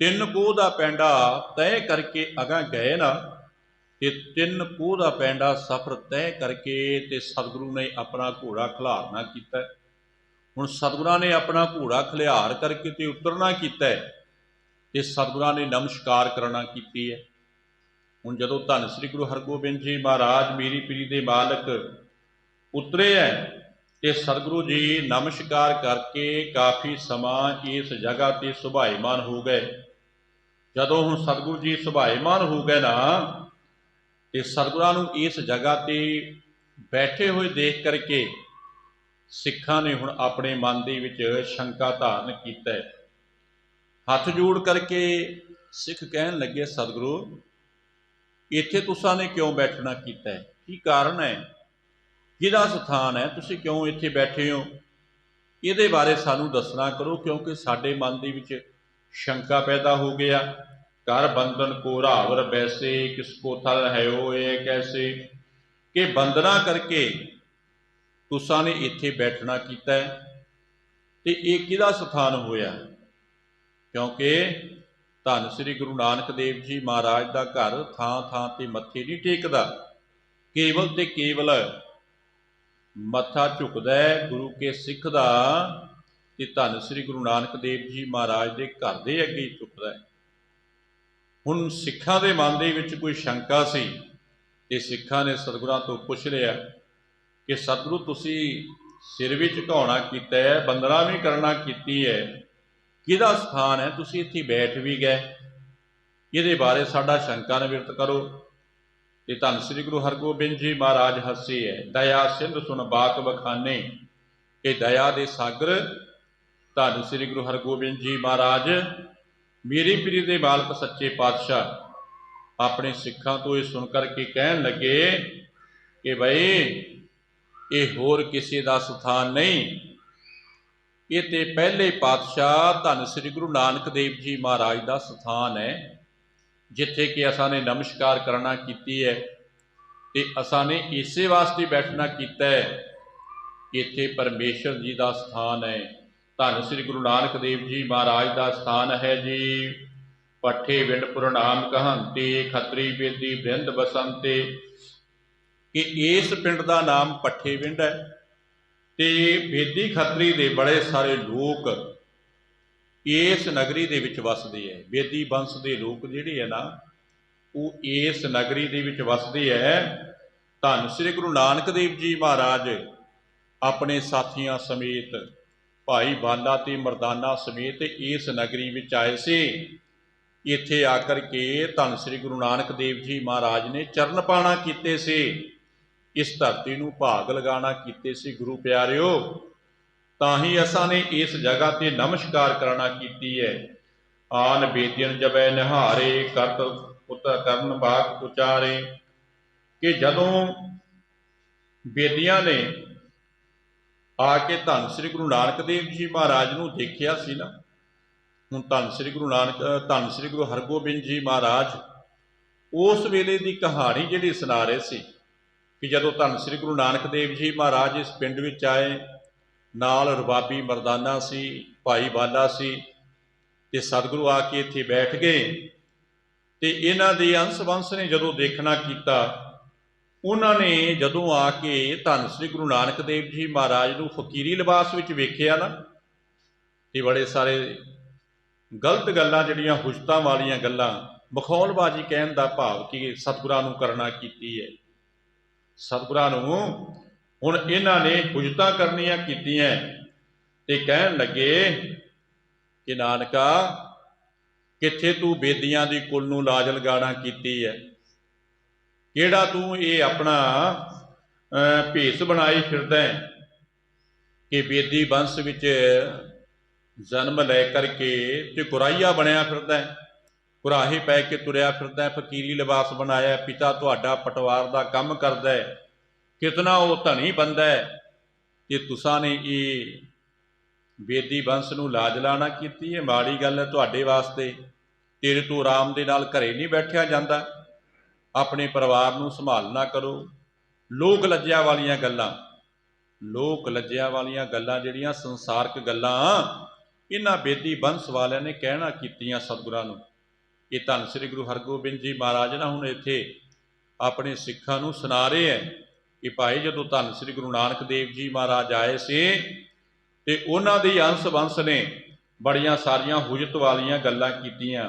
3 ਕੋਹ ਦਾ ਪੈਂਡਾ ਤੈਅ ਕਰਕੇ ਅਗਾਂਹ ਗਏ ਨਾ, ਤੇ 3 ਕੋਹ ਦਾ ਪੈਂਡਾ ਸਫ਼ਰ ਤੈਅ ਕਰਕੇ ਤੇ ਸਤਿਗੁਰੂ ਨੇ ਆਪਣਾ ਘੋੜਾ ਖਿਲਾਰਨਾ ਕੀਤਾ। ਹੁਣ ਸਤਿਗੁਰਾਂ ਨੇ ਆਪਣਾ ਘੋੜਾ ਖਿਲਾਰ ਕਰਕੇ ਤੇ ਉਤਰਨਾ ਕੀਤਾ ਤੇ ਸਤਿਗੁਰਾਂ ਨੇ ਨਮਸਕਾਰ ਕਰਨਾ ਕੀਤੀ ਹੈ। ਹੁਣ ਜਦੋਂ ਧੰਨ ਸ੍ਰੀ ਗੁਰੂ ਹਰਗੋਬਿੰਦ ਜੀ ਮਹਾਰਾਜ ਮੀਰੀ ਪੀਰੀ ਦੇ ਮਾਲਕ ਉਤਰੇ ਹੈ ਤੇ ਸਤਿਗੁਰੂ ਜੀ ਨਮਸਕਾਰ ਕਰਕੇ ਕਾਫੀ ਸਮਾਂ ਇਸ ਜਗ੍ਹਾ ਤੇ ਸੁਭਾਏਮਾਨ ਹੋ ਗਏ। ਜਦੋਂ ਹੁਣ ਸਤਿਗੁਰੂ ਜੀ ਸੁਭਾਏਮਾਨ ਹੋ ਗਏ ਨਾ, ਤੇ ਸਤਿਗੁਰਾਂ ਨੂੰ ਇਸ ਜਗ੍ਹਾ ਤੇ ਬੈਠੇ ਹੋਏ ਦੇਖ ਕਰਕੇ ਸਿੱਖਾਂ ਨੇ ਹੁਣ ਆਪਣੇ ਮਨ ਦੇ ਵਿੱਚ ਸ਼ੰਕਾ ਧਾਰਨ ਕੀਤਾ ਹੈ। ਹੱਥ ਜੋੜ ਕਰਕੇ ਸਿੱਖ ਕਹਿਣ ਲੱਗੇ, ਸਤਿਗੁਰੂ ਇੱਥੇ ਤੁਸਾਂ ਨੇ ਕਿਉਂ ਬੈਠਣਾ ਕੀਤਾ ਹੈ? ਕੀ ਕਾਰਨ ਹੈ? ਕਿਹਦਾ ਸਥਾਨ ਹੈ? ਤੁਸੀਂ ਕਿਉਂ ਇੱਥੇ ਬੈਠੇ ਹੋ? ਇਹਦੇ ਬਾਰੇ ਸਾਨੂੰ ਦੱਸਣਾ ਕਰੋ, ਕਿਉਂਕਿ ਸਾਡੇ ਮਨ ਦੇ ਵਿੱਚ ਸ਼ੰਕਾ ਪੈਦਾ ਹੋ ਗਿਆ। ਕਰ ਬੰਧਨ ਕੋ ਰਾਵਰ ਬੈਸੇ, ਕਿਸ ਕੋ ਥਲ ਹੈਓ ਇਹ ਕੈਸੇ, ਕਿ ਬੰਧਨਾ ਕਰਕੇ ਤੁਸਾਂ ਨੇ ਇੱਥੇ ਬੈਠਣਾ ਕੀਤਾ ਹੈ, ਤੇ ਇਹ ਕਿਹਦਾ ਸਥਾਨ ਹੋਇਆ? ਕਿਉਂਕਿ ਧੰਨ ਸ੍ਰੀ ਗੁਰੂ ਨਾਨਕ ਦੇਵ ਜੀ ਮਹਾਰਾਜ ਦਾ ਘਰ ਥਾਂ ਥਾਂ ਤੇ ਮੱਥੇ ਨਹੀਂ ਟੇਕਦਾ, ਕੇਵਲ ਤੇ ਕੇਵਲ ਮੱਥਾ ਝੁਕਦਾ ਹੈ ਗੁਰੂ ਕੇ ਸਿੱਖ ਦਾ, ਤੇ ਧੰਨ ਸ੍ਰੀ ਗੁਰੂ ਨਾਨਕ ਦੇਵ ਜੀ ਮਹਾਰਾਜ ਦੇ ਘਰ ਦੇ ਅੱਗੇ ਝੁਕਦਾ ਹੈ। ਹੁਣ ਸਿੱਖਾਂ ਦੇ ਮਨ ਦੇ ਵਿੱਚ ਕੋਈ ਸ਼ੰਕਾ ਸੀ, ਤੇ ਸਿੱਖਾਂ ਨੇ ਸਤਿਗੁਰਾਂ ਤੋਂ ਪੁੱਛ ਲਿਆ कि सतगुरु तुसी सिर भी झुकाउणा कीता है, बंदना भी करना कीती है, किहदा स्थान है, तुसी इत्थे बैठ भी गए, इहदे बारे साडा शंका निवृत्त करो। ते धन श्री गुरु हरगोबिंद जी महाराज हसे है, दया सिंध सुन बात बखाने, कि दया दे सागर धन श्री गुरु हरगोबिंद जी महाराज मेरी पीरी दे मालक सच्चे पातशाह अपने सिखां तो ये सुन करके कहन लगे कि बई ये होर किसी का स्थान नहीं, ये तो पहले पातशाह धन श्री गुरु नानक देव जी महाराज का स्थान है, जिथे कि असां ने नमस्कार करना कीती है। ते असां ने इसे वास्ते बैठना कीता है कि इत्थे परमेश्वर जी का स्थान है, धन श्री गुरु नानक देव जी महाराज का स्थान है जी। पट्ठे विंड पुरनाम कहंते, खतरी बेदी बृंद बसंते, कि इस पिंड का नाम पट्ठे विंड है, ते बेदी खतरी दे बड़े सारे लोग इस नगरी दे विच वसदे है। बेदी वंश के लोग जिहड़े है ना, वो इस नगरी दे विच वसदे है। धन श्री गुरु नानक देव जी महाराज अपने साथियों समेत, भाई बाला ते मरदाना समेत इस नगरी विच आए से। इत्थे आकर के धन श्री गुरु नानक देव जी महाराज ने चरण पाना कीते से, इस धरती नूं भाग लगाना कीते से। गुरु प्यारिओ, ताही असां ने इस जगह ते नमस्कार करना कीती है। आन बेदियन जबै निहारे, करत पुत करन बाग उचारे, कि जदों बेदियां ने आके धन श्री गुरु नानक देव जी महाराज नूं देखिया सी ना, हुण धन श्री गुरु हरगोबिंद जी महाराज उस वेले की कहानी जिहड़ी सुना रहे सी कि जदों धन श्री गुरु नानक देव जी महाराज इस पिंड विच आए, नाल रबाबी मरदाना सी, भाई बाला सी, ते सतगुरु आके इत्थे बैठ गए। ते इन्हां दे अंश वंश ने जदों देखना कीता, उन्होंने जदों आके धन श्री गुरु नानक देव जी महाराज नूं फकीरी लिबास विच वेखिया ना, ते बड़े सारे गलत गल्लां जिहड़ियां हुजतां वालियां गल्लां, मखौलबाजी कहण दा भाव कि सतगुरां नूं करना कीती है। सतगुरां नूं हुण इन्हां ने हुजतां करनियां कीतियां ते कहण लगे कि नानका, कित्थे तू बेदियां दी कुल नूं लाज लगाना कीती है, किहड़ा तू ये अपना भेस बनाई फिरदा है कि बेदी वंश विच जन्म लै करके ते गुराइया बनया फिरदा है, गुराहे पै के तुरया फिरदा है, फकीरी लिबास बनाया, पिता तुहाडा पटवार दा काम करदा है, कितना वो धनी बंदा है, कि तुसां ने ये बेदी वंश नूं लाज लाना कीती है, माड़ी गल है तुहाडे वास्ते। तेरे तो आराम दे नाल घरे नहीं बैठिया जांदा, अपने परिवार नूं संभालना करो। लोक लज्जिया वालियां गल्लां, लोक लज्जिया वालियां गल्लां जिहड़ियां संसारक गल्लां इन्हां बेदी वंश वालियां ने कहना कीतियां सतगुरां नूं। ये धन श्री गुरु हरगोबिंद जी महाराज ना हुण इत्थे अपने सिखां नूं सुना रहे हैं कि भाई जदों धन श्री गुरु नानक देव जी महाराज आए से ते उन्हां दे अंश वंश ने बड़ियां सारियां हुजत वालियां गल्लां कीतियां।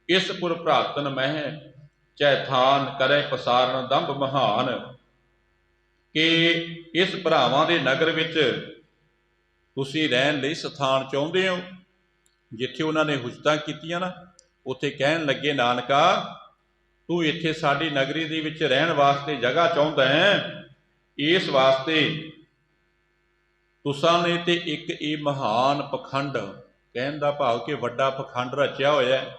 इस पुर भ्रातन मह चैथान करे पसारण दंभ महान, कि इस भरावां दे नगर विच तुसीं रहण लई स्थान चाहुंदे हो। जिथे उन्होंने हुजतां कीतियां ना, उत्थे कहण लगे नानका, तू इत्थे साडी नगरी दे विच रहण वास्ते जगह चाहुंदा है, इस वास्ते तुसां ने ते एक ये महान पखंड, कहण दा भाव कि वड्डा पखंड रचिया होया है,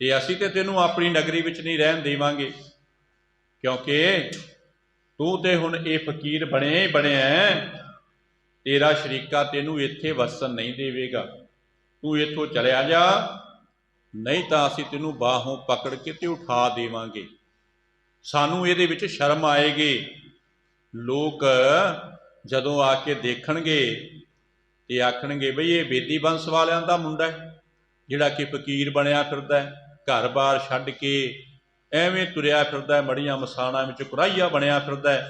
ते असीं ते तैनूं अपनी नगरी विच नहीं रहण देवांगे, क्योंकि तू ते हुण ये फकीर बणिया ही बणिया है, तेरा शरीका तेनू इत्थे वसन नहीं देवेगा, तू इत्थों चलिया जा, नहीं तो असीं तेनू बाहों पकड़ के ते उठा देवांगे, सानू इहदे विच शर्म आएगी। लोग जदों आके देखणगे ते आखणगे बई ये बेदी वंश वालियां दा मुंडा है, जिहड़ा कि फकीर बणिया फिरदा है, घर बार छड्ड के एवें तुरिया फिरदा है, मड़ियां मसाणा विच कुराइया बणिया फिरदा है,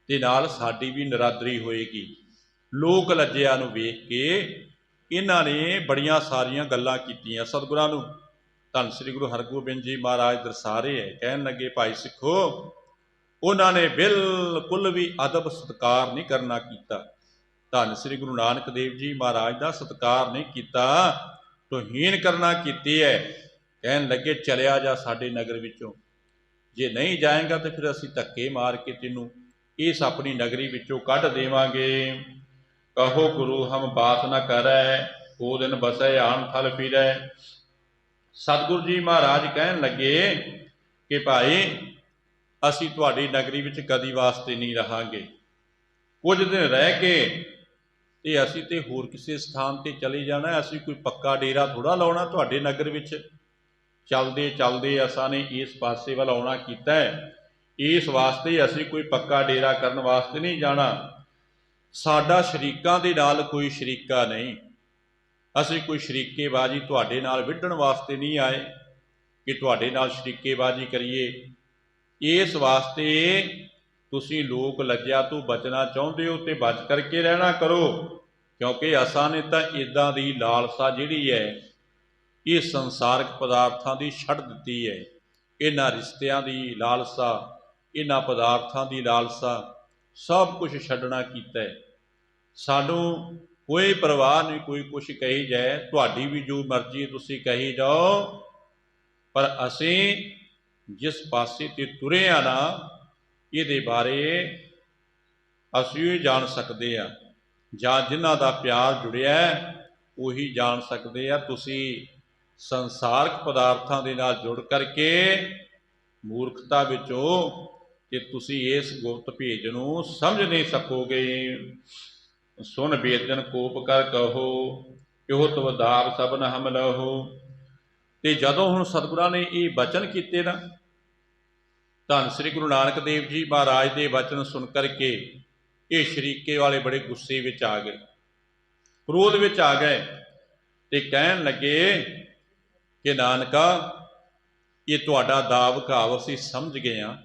ते नाल साडी भी निरादरी होएगी। लोक लज्जिया नूं वेख के इन्हां ने बड़ियां सारियां गल्लां कीतियां सतगुरां नूं। धन श्री गुरु हरगोबिंद जी महाराज दरसा रहे है, कहण लगे भाई सिखो, ਉਹਨਾਂ ਨੇ ਬਿਲਕੁਲ ਵੀ ਅਦਬ ਸਤਿਕਾਰ ਨਹੀਂ ਕਰਨਾ ਕੀਤਾ। ਧੰਨ ਸ੍ਰੀ ਗੁਰੂ ਨਾਨਕ ਦੇਵ ਜੀ ਮਹਾਰਾਜ ਦਾ ਸਤਿਕਾਰ ਨਹੀਂ ਕੀਤਾ, ਤੋਹੀਨ ਕਰਨਾ ਕੀਤੀ ਹੈ। ਕਹਿਣ ਲੱਗੇ ਚਲਿਆ ਜਾ ਸਾਡੇ ਨਗਰ ਵਿੱਚੋਂ, ਜੇ ਨਹੀਂ ਜਾਏਗਾ ਤਾਂ ਫਿਰ ਅਸੀਂ ਧੱਕੇ ਮਾਰ ਕੇ ਤੈਨੂੰ ਇਸ ਆਪਣੀ ਨਗਰੀ ਵਿੱਚੋਂ ਕੱਢ ਦੇਵਾਂਗੇ। ਕਹੋ ਗੁਰੂ ਹਮ ਬਾਤ ਨਾ ਕਰੈ, ਕੋ ਦਿਨ ਬਸੈ ਆਨ ਥਲ ਫਿਰੈ। ਸਤਿਗੁਰੂ ਜੀ ਮਹਾਰਾਜ ਕਹਿਣ ਲੱਗੇ ਕਿ ਭਾਈ ਅਸੀਂ ਤੁਹਾਡੀ ਨਗਰੀ ਵਿੱਚ ਕਦੀ ਵਾਸਤੇ ਨਹੀਂ ਰਹਾਂਗੇ, ਕੁਝ ਦਿਨ ਰਹਿ ਕੇ ਤੇ ਅਸੀਂ ਤੇ ਹੋਰ ਕਿਸੇ ਸਥਾਨ ਤੇ ਚਲੇ ਜਾਣਾ, ਅਸੀਂ ਕੋਈ ਪੱਕਾ ਡੇਰਾ ਥੋੜਾ ਲਾਉਣਾ ਤੁਹਾਡੇ ਨਗਰ ਵਿੱਚ। ਚਲਦੇ ਚਲਦੇ ਅਸਾਂ ਨੇ ਇਸ ਪਾਸੇ ਵੱਲ ਆਉਣਾ ਕੀਤਾ ਹੈ, ਇਸ ਵਾਸਤੇ ਅਸੀਂ ਕੋਈ ਪੱਕਾ ਡੇਰਾ ਕਰਨ ਵਾਸਤੇ ਨਹੀਂ ਜਾਣਾ। ਸਾਡਾ ਸ਼ਰੀਕਾਂ ਦੇ ਨਾਲ ਕੋਈ ਸ਼ਰੀਕਾ ਨਹੀਂ, ਅਸੀਂ ਕੋਈ ਸ਼ਰੀਕੇਬਾਜ਼ੀ ਤੁਹਾਡੇ ਨਾਲ ਵਿੱਢਣ ਵਾਸਤੇ ਨਹੀਂ ਆਏ ਕਿ ਤੁਹਾਡੇ ਨਾਲ ਸ਼ਰੀਕੇਬਾਜ਼ੀ ਕਰੀਏ। ਇਸ ਵਾਸਤੇ ਤੁਸੀਂ ਲੋਕ ਲੱਜਿਆ ਤੋਂ ਬਚਣਾ ਚਾਹੁੰਦੇ ਹੋ ਤੇ ਬਚ ਕਰਕੇ ਰਹਿਣਾ ਕਰੋ, ਕਿਉਂਕਿ ਅਸਾਂ ਨੇ ਤਾਂ ਇੱਦਾਂ ਦੀ ਲਾਲਸਾ ਜਿਹੜੀ ਹੈ ਇਹ ਸੰਸਾਰਕ ਪਦਾਰਥਾਂ ਦੀ ਛੱਡ ਦਿੱਤੀ ਹੈ। ਇਹਨਾਂ ਰਿਸ਼ਤਿਆਂ ਦੀ ਲਾਲਸਾ, ਇਹਨਾਂ ਪਦਾਰਥਾਂ ਦੀ ਲਾਲਸਾ, ਸਭ ਕੁਝ ਛੱਡਣਾ ਕੀਤਾ ਹੈ। ਸਾਨੂੰ ਕੋਈ ਪਰਵਾਹ ਨਹੀਂ, ਕੋਈ ਕੁਛ ਕਹੀ ਜਾਏ, ਤੁਹਾਡੀ ਵੀ ਜੋ ਮਰਜ਼ੀ ਤੁਸੀਂ ਕਹੀ ਜਾਓ, ਪਰ ਅਸੀਂ ਜਿਸ ਪਾਸੇ ਤੇ ਤੁਰੇ ਆ ਨਾ ਇਹਦੇ ਬਾਰੇ ਅਸੀਂ ਹੀ ਜਾਣ ਸਕਦੇ ਆ, ਜਾਂ ਜਿਨ੍ਹਾਂ ਦਾ ਪਿਆਰ ਜੁੜਿਆ ਉਹੀ ਜਾਣ ਸਕਦੇ ਆ। ਤੁਸੀਂ ਸੰਸਾਰਕ ਪਦਾਰਥਾਂ ਦੇ ਨਾਲ ਜੁੜ ਕਰਕੇ ਮੂਰਖਤਾ ਵਿੱਚੋਂ ਕਿ ਤੁਸੀਂ ਇਸ ਗੁਪਤ ਭੇਜ ਨੂੰ ਸਮਝ ਨਹੀਂ ਸਕੋਗੇ। ਸੁਨ ਬੇਦਨ ਕੋਪ ਕਰ ਕਹੋ, ਇਹੋ ਤਵਦਾਰ ਸਭਨ ਹਮ ਲਹੋ। ਤੇ ਜਦੋਂ ਹੁਣ ਸਤਿਗੁਰਾਂ ਨੇ ਇਹ ਬਚਨ ਕੀਤੇ ਨਾ, ਧੰਨ ਸ੍ਰੀ ਗੁਰੂ ਨਾਨਕ ਦੇਵ ਜੀ ਮਹਾਰਾਜ ਦੇ ਬਚਨ ਸੁਣ ਕਰਕੇ ਇਹ ਸ਼ਰੀਕੇ ਵਾਲੇ ਬੜੇ ਗੁੱਸੇ ਵਿੱਚ ਆ ਗਏ, ਕ੍ਰੋਧ ਵਿੱਚ ਆ ਗਏ ਤੇ ਕਹਿਣ ਲੱਗੇ ਕਿ ਨਾਨਕਾ ਇਹ ਤੁਹਾਡਾ ਦਾਵ ਘਾਵ ਅਸੀਂ ਸਮਝ ਗਏ ਹਾਂ,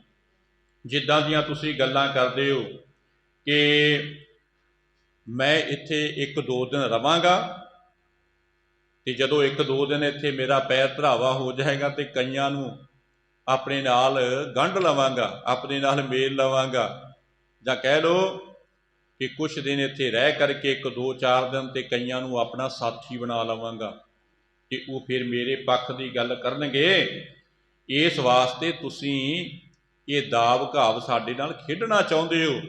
ਜਿੱਦਾਂ ਦੀਆਂ ਤੁਸੀਂ ਗੱਲਾਂ ਕਰਦੇ ਹੋ ਕਿ ਮੈਂ ਇੱਥੇ 1-2 ਦਿਨ ਰਵਾਂਗਾ ਤੇ ਜਦੋਂ 1-2 ਦਿਨ ਇੱਥੇ ਮੇਰਾ ਪੈਰ ਧਰਾਵਾ ਹੋ ਜਾਏਗਾ ਤੇ ਕਈਆਂ ਨੂੰ ਆਪਣੇ ਨਾਲ ਗੰਢ ਲਵਾਂਗਾ, ਆਪਣੇ ਨਾਲ ਮੇਲ ਲਵਾਂਗਾ, ਜਾਂ ਕਹਿ ਲਓ ਕਿ ਕੁਛ ਦਿਨ ਇੱਥੇ ਰਹਿ ਕਰਕੇ 1-2-4 ਦਿਨ ਤੇ ਕਈਆਂ ਨੂੰ ਆਪਣਾ ਸਾਥੀ ਬਣਾ ਲਵਾਂਗਾ ਤੇ ਉਹ ਫਿਰ ਮੇਰੇ ਪੱਖ ਦੀ ਗੱਲ ਕਰਨਗੇ। ਇਸ ਵਾਸਤੇ ਤੁਸੀਂ ਇਹ ਦਾਵ ਘਾਵ ਸਾਡੇ ਨਾਲ ਖੇਡਣਾ ਚਾਹੁੰਦੇ ਹੋ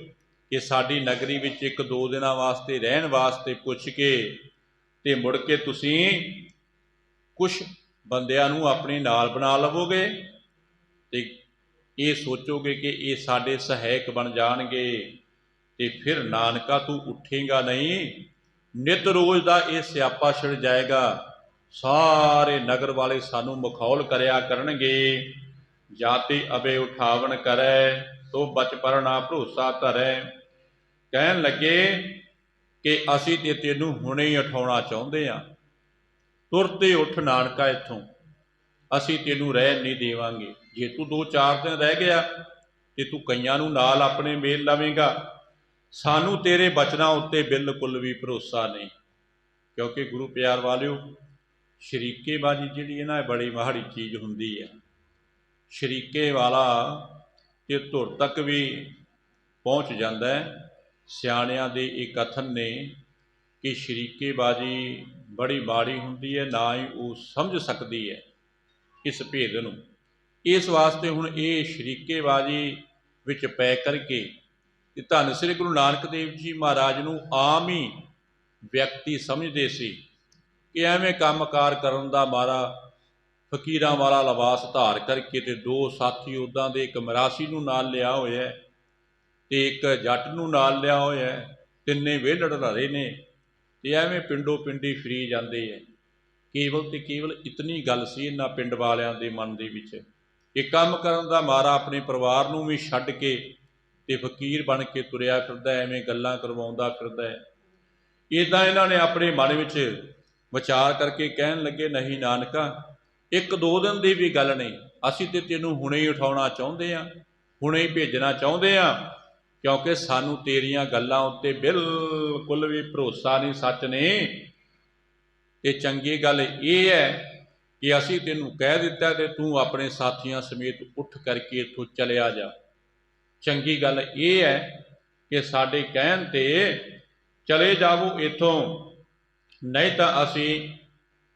ਕਿ ਸਾਡੀ ਨਗਰੀ ਵਿੱਚ 1-2 ਦਿਨਾਂ ਵਾਸਤੇ ਰਹਿਣ ਵਾਸਤੇ ਪੁੱਛ ਕੇ ਤੇ ਮੁੜ ਕੇ ਤੁਸੀਂ ਕੁਛ ਬੰਦਿਆਂ ਨੂੰ ਆਪਣੇ ਨਾਲ ਬਣਾ ਲਵੋਗੇ ਤੇ ਇਹ ਸੋਚੋਗੇ ਕਿ ਇਹ ਸਾਡੇ ਸਹਾਇਕ ਬਣ ਜਾਣਗੇ, ਤੇ ਫਿਰ ਨਾਨਕਾ ਤੂੰ ਉੱਠੇਗਾ ਨਹੀਂ, ਨਿਤ ਰੋਜ਼ ਦਾ ਇਹ ਸਿਆਪਾ ਛਿੜ ਜਾਏਗਾ। ਸਾਰੇ ਨਗਰ ਵਾਲੇ ਸਾਨੂੰ ਮਖੌਲ ਕਰਿਆ ਕਰਨਗੇ, ਜਾਂ ਤੇ ਅਬੇ ਉਠਾਵਣ ਕਰੈ ਤੋ ਬਚ ਪਰ ਨਾ ਭਰੋਸਾ ਧਰੈ। ਕਹਿਣ ਲੱਗੇ ਕਿ ਅਸੀਂ ਤੇ ਤੈਨੂੰ ਹੁਣੇ ਹੀ ਉਠਾਉਣਾ ਚਾਹੁੰਦੇ ਹਾਂ, ਤੁਰਤੇ ਉੱਠ ਨਾਨਕਾ ਇੱਥੋਂ, ਅਸੀਂ ਤੈਨੂੰ ਰਹਿਣ ਨਹੀਂ ਦੇਵਾਂਗੇ। ਜੇ ਤੂੰ 2-4 ਦਿਨ ਰਹਿ ਗਿਆ ਤੇ ਤੂੰ ਕਈਆਂ ਨੂੰ ਨਾਲ ਆਪਣੇ ਮੇਲ ਲਵੇਂਗਾ, ਸਾਨੂੰ ਤੇਰੇ ਬਚਨਾਂ ਉੱਤੇ ਬਿਲਕੁਲ ਵੀ ਭਰੋਸਾ ਨਹੀਂ। ਕਿਉਂਕਿ ਗੁਰੂ ਪਿਆਰ ਵਾਲਿਓ, ਸ਼ਰੀਕੇਬਾਜ਼ੀ ਜਿਹੜੀ ਹੈ ਨਾ, ਇਹ ਬੜੀ ਮਾੜੀ ਚੀਜ਼ ਹੁੰਦੀ ਹੈ। ਸ਼ਰੀਕੇ ਵਾਲਾ ਤੇ ਧੁਰ ਤੱਕ ਵੀ ਪਹੁੰਚ ਜਾਂਦਾ ਹੈ। ਸਿਆਣਿਆਂ ਦੇ ਇਹ ਕਥਨ ਨੇ ਕਿ ਸ਼ਰੀਕੇਬਾਜ਼ੀ ਬੜੀ ਮਾੜੀ ਹੁੰਦੀ ਹੈ, ਨਾ ਹੀ ਉਹ ਸਮਝ ਸਕਦੀ ਹੈ ਇਸ ਭੇਦ ਨੂੰ। ਇਸ ਵਾਸਤੇ ਹੁਣ ਇਹ ਸ਼ਰੀਕੇਬਾਜ਼ੀ ਵਿੱਚ ਪੈ ਕਰਕੇ ਤੇ ਧੰਨ ਸ੍ਰੀ ਗੁਰੂ ਨਾਨਕ ਦੇਵ ਜੀ ਮਹਾਰਾਜ ਨੂੰ ਆਮ ਹੀ ਵਿਅਕਤੀ ਸਮਝਦੇ ਸੀ ਕਿ ਐਵੇਂ ਕੰਮਕਾਰ ਕਰਨ ਦਾ ਮਾਰਾ ਫਕੀਰਾਂ ਵਾਲਾ ਲਿਬਾਸ ਧਾਰ ਕਰਕੇ ਤੇ 2 ਸਾਥੀ ਉੱਦਾਂ ਦੇ, ਇੱਕ ਮਰਾਸੀ ਨੂੰ ਨਾਲ ਲਿਆ ਹੋਇਆ ਤੇ ਇੱਕ ਜੱਟ ਨੂੰ ਨਾਲ ਲਿਆ ਹੋਇਆ, ਤਿੰਨੇ ਵਿਹਲੜ ਰਹੇ ਨੇ ਤੇ ਐਵੇਂ ਪਿੰਡੋਂ ਪਿੰਡੀ ਫਰੀ ਜਾਂਦੇ ਹੈ। ਕੇਵਲ ਤੇ ਕੇਵਲ ਇਤਨੀ ਗੱਲ ਸੀ ਇਹਨਾਂ ਪਿੰਡ ਵਾਲਿਆਂ ਦੇ ਮਨ ਦੇ ਵਿੱਚ, ਇਹ ਕੰਮ ਕਰਨ ਦਾ ਮਾਰਾ ਆਪਣੇ ਪਰਿਵਾਰ ਨੂੰ ਵੀ ਛੱਡ ਕੇ ਤੇ ਫਕੀਰ ਬਣ ਕੇ ਤੁਰਿਆ ਫਿਰਦਾ, ਐਵੇਂ ਗੱਲਾਂ ਕਰਵਾਉਂਦਾ ਫਿਰਦਾ ਹੈ। ਇੱਦਾਂ ਇਹਨਾਂ ਨੇ ਆਪਣੇ ਮਨ ਵਿੱਚ ਵਿਚਾਰ ਕਰਕੇ ਕਹਿਣ ਲੱਗੇ, ਨਹੀਂ ਨਾਨਕਾ, 1-2 ਦਿਨ ਦੀ ਵੀ ਗੱਲ ਨਹੀਂ, ਅਸੀਂ ਤੇ ਤੈਨੂੰ ਹੁਣੇ ਹੀ ਉਠਾਉਣਾ ਚਾਹੁੰਦੇ ਹਾਂ, ਹੁਣੇ ਹੀ ਭੇਜਣਾ ਚਾਹੁੰਦੇ ਹਾਂ, ਕਿਉਂਕਿ ਸਾਨੂੰ ਤੇਰੀਆਂ ਗੱਲਾਂ ਉੱਤੇ ਬਿਲਕੁਲ ਵੀ ਭਰੋਸਾ ਨਹੀਂ, ਸੱਚ ਨਹੀਂ। ਤੇ ਚੰਗੀ ਗੱਲ ਇਹ ਹੈ ਕਿ ਅਸੀਂ ਤੈਨੂੰ ਕਹਿ ਦਿੱਤਾ ਤੇ ਤੂੰ ਆਪਣੇ ਸਾਥੀਆਂ ਸਮੇਤ ਉੱਠ ਕਰਕੇ ਇੱਥੋਂ ਚਲਿਆ ਜਾ, चंगी गल ये है कि साडे कहण ते चले जावो इथों, नहीं तो असी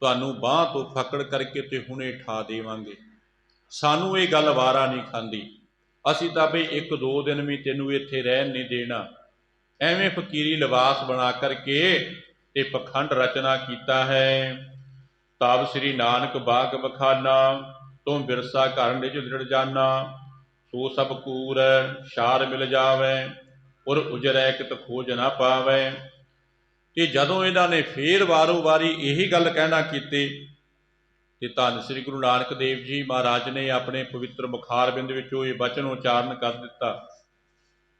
तुहानू बांह तो फकड़ करके ते हुणे ठा देवांगे। सानू ये गल वारा नहीं खांदी, असी तां बई एक दो दिन भी तैनू इत्थे रहन नहीं देना। एवें फकीरी लिबास बना करके ते पखंड रचना कीता है। तब श्री नानक बाग बखाना, तुम बिरसा घर निज दृढ़ जाना। सो सब कूर शार मिल जावे, उर उजरै कित खोज ना पावे। कि जदों इन्हां ने फिर वारो वारी यही गल कहना कीती कि धन श्री गुरु नानक देव जी महाराज ने अपने पवित्र मुखार बिंद विचों ये वचन उचारण कर दिता।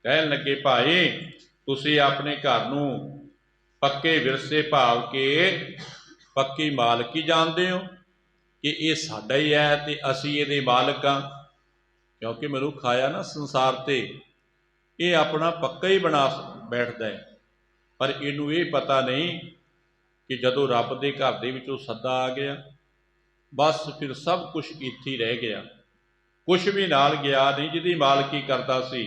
कहन लगे, भाई तुसी अपने घर नूं पक्के विरसे भाव के पक्की मालकी जानते हो कि ये साडा ही है ते असी इहदे मालक हाँ। क्योंकि मनुख आया ना संसार ते ये अपना पक्का ही बना बैठता है, पर इनू ये पता नहीं कि जदों रब दे घर दे विचों सद्दा आ गया, बस फिर सब कुछ इत्थे ही रह गया, कुछ भी नाल गया नहीं जिहदी मालकी करता सी।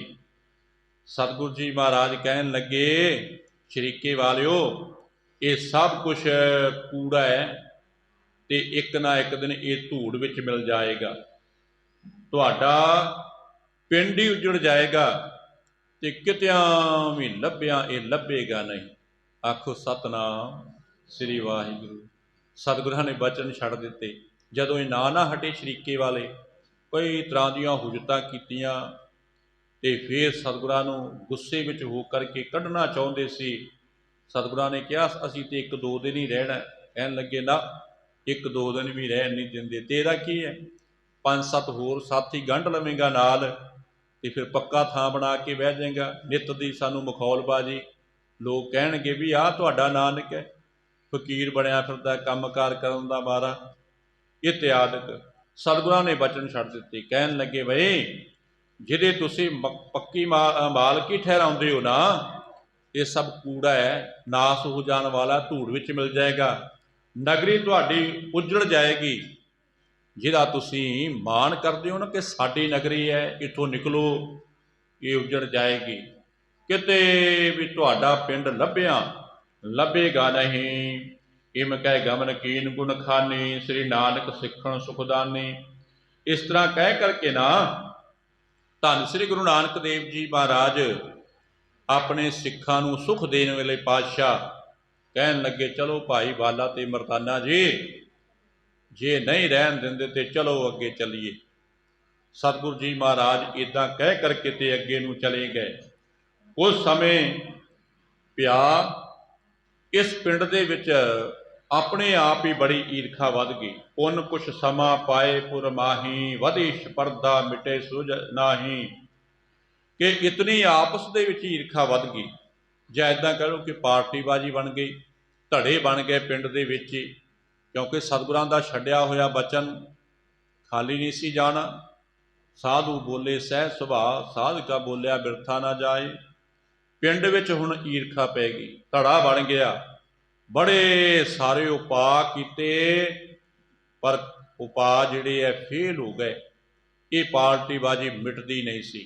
सतगुरु जी महाराज कहन लगे, शरीके वालिओ ये सब कुछ कूड़ा है ते एक ना एक दिन ये धूड़ विच मिल जाएगा, तुहाडा पिंड ही उजड़ जाएगा ते कित्यां भी लभ्या ये लभेगा नहीं। आखो सतनाम श्री वाहिगुरू। सतगुरां ने बचन छड़ दिते। जदों ये ना हटे शरीके वाले, कई तरह दीयां हुजतां कीतियां ते फिर सतगुरां नूं गुस्से विच हो करके कढ़ना चाहुंदे सी। सतगुरां ने कहा, असीं ते एक दो दिन ही रहना। कहन लगे, ना एक दो दिन भी रहन नहीं दिंदे, तेरा की है, 5-7 होर साथी गंढ लवेंगा नाल ते फिर पक्का थां बना के बह जाएगा। नित दी सानू मखौलबाजी, लोग कहणगे भी आह तुहाडा नानक है, फकीर बनिया फिरदा, काम कार करन दा मारा, इत्यादि। सतगुरां ने बचन छड़ दिते। कहन लगे, बई जिहदे तुसीं पक्की मालकी ठहराउंदे हो ना, ये सब कूड़ा है, नाश हो जाने वाला, धूड़ विच मिल जाएगा, नगरी तुहाडी उजड़ जाएगी। जिहदा तुसीं माण करदे हो ना कि साडी नगरी है, इत्थों निकलो, ये उजड़ जाएगी, किते भी तुहाडा पिंड लभेगा नहीं। इम कह गमन कीन गुण खानी, श्री नानक सिखण सुखदानी। इस तरह कह करके ना धन श्री गुरु नानक देव जी महाराज अपने सिखां नूं सुख देने वाले पातशाह कहन लगे, चलो भाई बाला ते मरदाना जी, जे नहीं रहन देंदे ते चलो अगे चलीए। सतगुरु जी महाराज इदां कह करके ते अगे नूं चले गए। उस समय पिया इस पिंड दे विच अपने आप ही बड़ी ईर्खा वध गई। पुन कुछ समा पाए पुर माही, वधी स्पर्धा मिटे सुझ नाही। कि इतनी आपस दे विच ईर्खा वध गई, ਜਾਂ इदां कह लो कि पार्टीबाजी बन गई, धड़े बन गए पिंड दे विच ही। क्योंकि सतगुरां दा छड्डिया होया बचन खाली नहीं सी जाना। साधु बोले सह सुभा, साधका बोलिया बिरथा ना जाए। पिंड विच हुण ईर्खा पै गई, धड़ा बन गया। बड़े सारे उपाय कीते, पर उपाय जिहड़े है फेल हो गए। ये पार्टीबाजी मिटदी नहीं सी।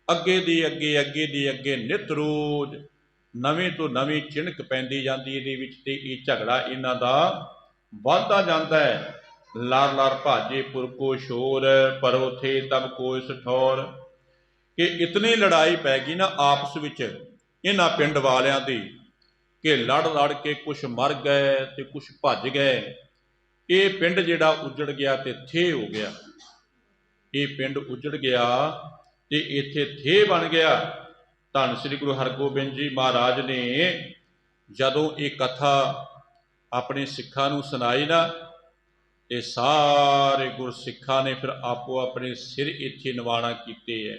अगे दी अगे, अगे दी अगे, नित रोज नवीं तो नवीं चिणक पैंदी जांदी इहदे विच, ते ये झगड़ा इन्हां दा वधदा जांदा है। लड़ लड़ भाजे पुर को शोर, परो थे तब कोई सठौर। कि इतनी लड़ाई पै गई ना आपस विच इन्हां पिंड वालियां दी कि लड़ लड़ के कुछ मर गए ते कुछ भज गए। ये पिंड जिहड़ा उजड़ गया ते थे हो गया। ये पिंड उजड़ गया ते इत्थे थे बन गया। धन श्री गुरु हरगोबिंद जी महाराज ने जदों ये कथा अपने सिखां नूं सुनाई ना, ते सारे गुरसिखां ने फिर आपो अपने सिर इत्थे निवाणा कीते है।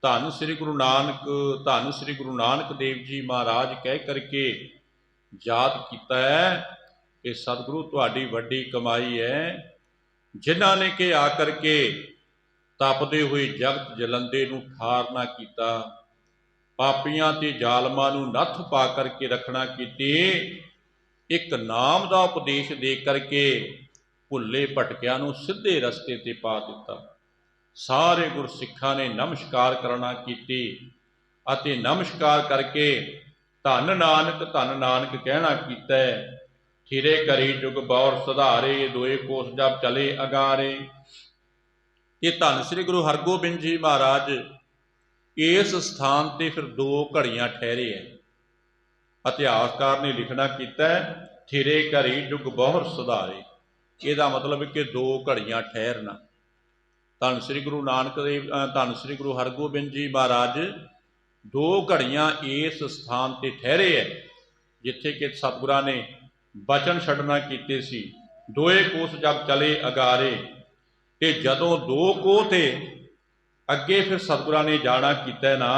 धन श्री गुरु नानक, धन श्री गुरु नानक देव जी महाराज कह करके याद किया है कि सतगुरु तुहाडी वड्डी कमाई है, जिन्हां ने कि आकर के तपदे हुए जगत जलंदे नूं ठार ना कीता, पापियां ते जालमां नूं नत्थ पा करके रखना कीती, एक नाम का उपदेश दे करके भुल्ले भटकियां नूं सीधे रस्ते ते पा दिता। सारे गुरसिखां ने नमस्कार करना कीती अते नमस्कार करके धन नानक कहना कीता। थिरे करी जुग बौर सुधारे, दोए कोस जब चले अगारे। ये धन श्री गुरु हरगोबिंद जी महाराज इस स्थान ते फिर 2 घड़ियां ठहरे है। इतिहासकार ने लिखना कीता थिरे करी जुग बौर सुधारे, ਇਹਦਾ मतलब कि 2 घड़ियां ठहरना। धन श्री गुरु नानक देव धन श्री गुरु हरगोबिंद जी महाराज 2 घड़ियां इस स्थान ते ठहरे है जिथे कि सतगुरां ने बचन छड़ना कीते सी। दोए कोस जब चले अगारे, ते जदों 2 कोह ते अगे फिर सतगुरां ने जाना कीता ना,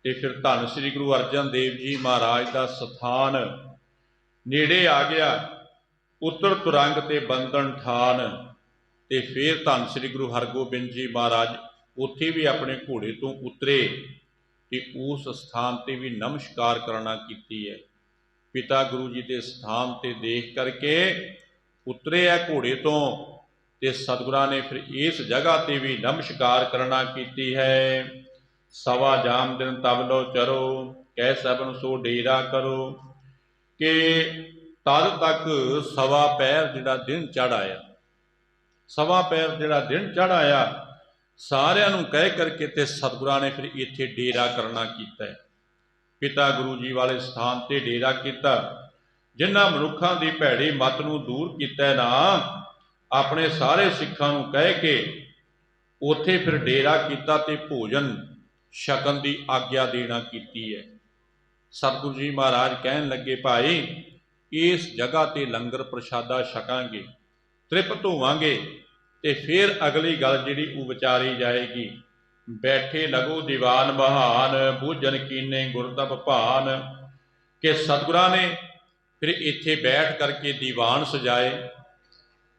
ते फिर धन श्री गुरु अर्जन देव जी महाराज का स्थान नेड़े आ गया। उत्तर तुरंग ते बंदन ठान, ते फिर धन श्री गुरु हरगोबिंद जी महाराज उत्थे भी अपने घोड़े तो उतरे ते उस स्थान ते भी नमस्कार करना कीती है। पिता गुरु जी के स्थान ते देख करके उतरे है घोड़े तो, ते सतगुरां ने फिर इस जगह ते भी नमस्कार करना कीती है। सवा जाम दिन तब लो चरो, कह सबन सो डेरा करो। कि तद तक सवा पैर जिहड़ा दिन चढ़ आया, सवा पैर जिहड़ा दिन चढ़ आया, सारिਆਂ ਨੂੰ कह करके ते सतगुरां ने फिर इत्थे डेरा करना कीता है। पिता गुरु जी वाले स्थान ते डेरा कीता। जिन्हां मनुखां दी भैड़ी मत नूं दूर कीता ना, अपने सारे सिखां नूं कह के उत्थे फिर डेरा कीता ते भोजन छकन दी आग्या देना कीती है। सतगुरु जी महाराज कहन लगे भाई इस जगह ते लंगर प्रशादा छकांगे, तृप्त होवांगे, ते फिर अगली गल जिहड़ी वो विचारी जाएगी। बैठे लगो दीवान महान, बूझन कीने गुरदब भान। कि सतगुरां ने फिर इत्थे बैठ करके दीवान सजाए,